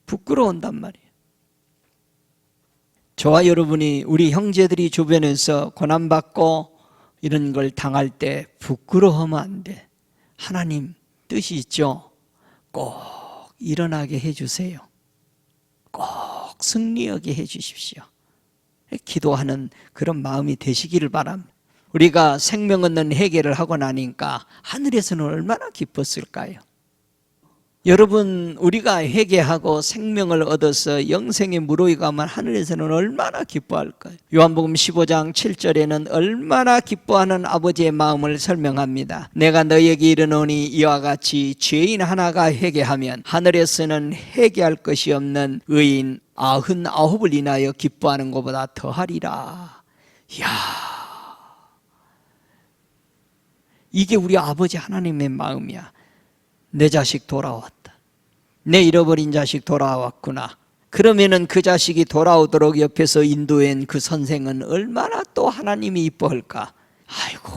부끄러운단 말이에요. 저와 여러분이, 우리 형제들이 주변에서 고난받고 이런 걸 당할 때 부끄러워하면 안 돼. 하나님 뜻이 있죠. 꼭 일어나게 해주세요. 꼭 승리하게 해주십시오. 기도하는 그런 마음이 되시기를 바랍니다. 우리가 생명 얻는 회개를 하고 나니까 하늘에서는 얼마나 기뻤을까요? 여러분, 우리가 회개하고 생명을 얻어서 영생에 무르익으면 하늘에서는 얼마나 기뻐할까요? 요한복음 15장 7절에는 얼마나 기뻐하는 아버지의 마음을 설명합니다. 내가 너희에게 이르노니 이와 같이 죄인 하나가 회개하면 하늘에서는 회개할 것이 없는 의인 99을 인하여 기뻐하는 것보다 더하리라. 이야, 이게 우리 아버지 하나님의 마음이야. 내 자식 돌아왔다. 내 잃어버린 자식 돌아왔구나. 그러면은 그 자식이 돌아오도록 옆에서 인도한 그 선생은 얼마나 또 하나님이 이뻐할까. 아이고,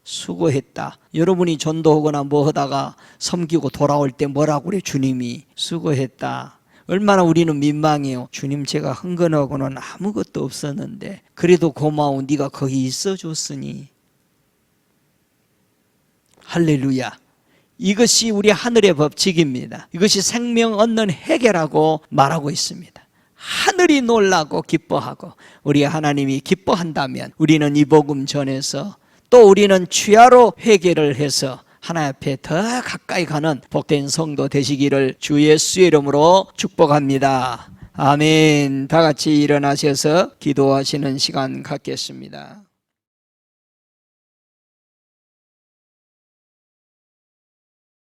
수고했다. 여러분이 전도하거나 뭐 하다가 섬기고 돌아올 때 뭐라고 그래? 주님이 수고했다. 얼마나 우리는 민망해요. 주님, 제가 한 거하고는 아무것도 없었는데 그래도 고마워. 네가 거기 있어줬으니. 할렐루야. 이것이 우리 하늘의 법칙입니다. 이것이 생명 얻는 회개라고 말하고 있습니다. 하늘이 놀라고 기뻐하고 우리 하나님이 기뻐한다면 우리는 이 복음 전해서 또 우리는 취하로 회개를 해서 하나님 앞에 더 가까이 가는 복된 성도 되시기를 주 예수의 이름으로 축복합니다. 아멘. 다 같이 일어나셔서 기도하시는 시간 갖겠습니다.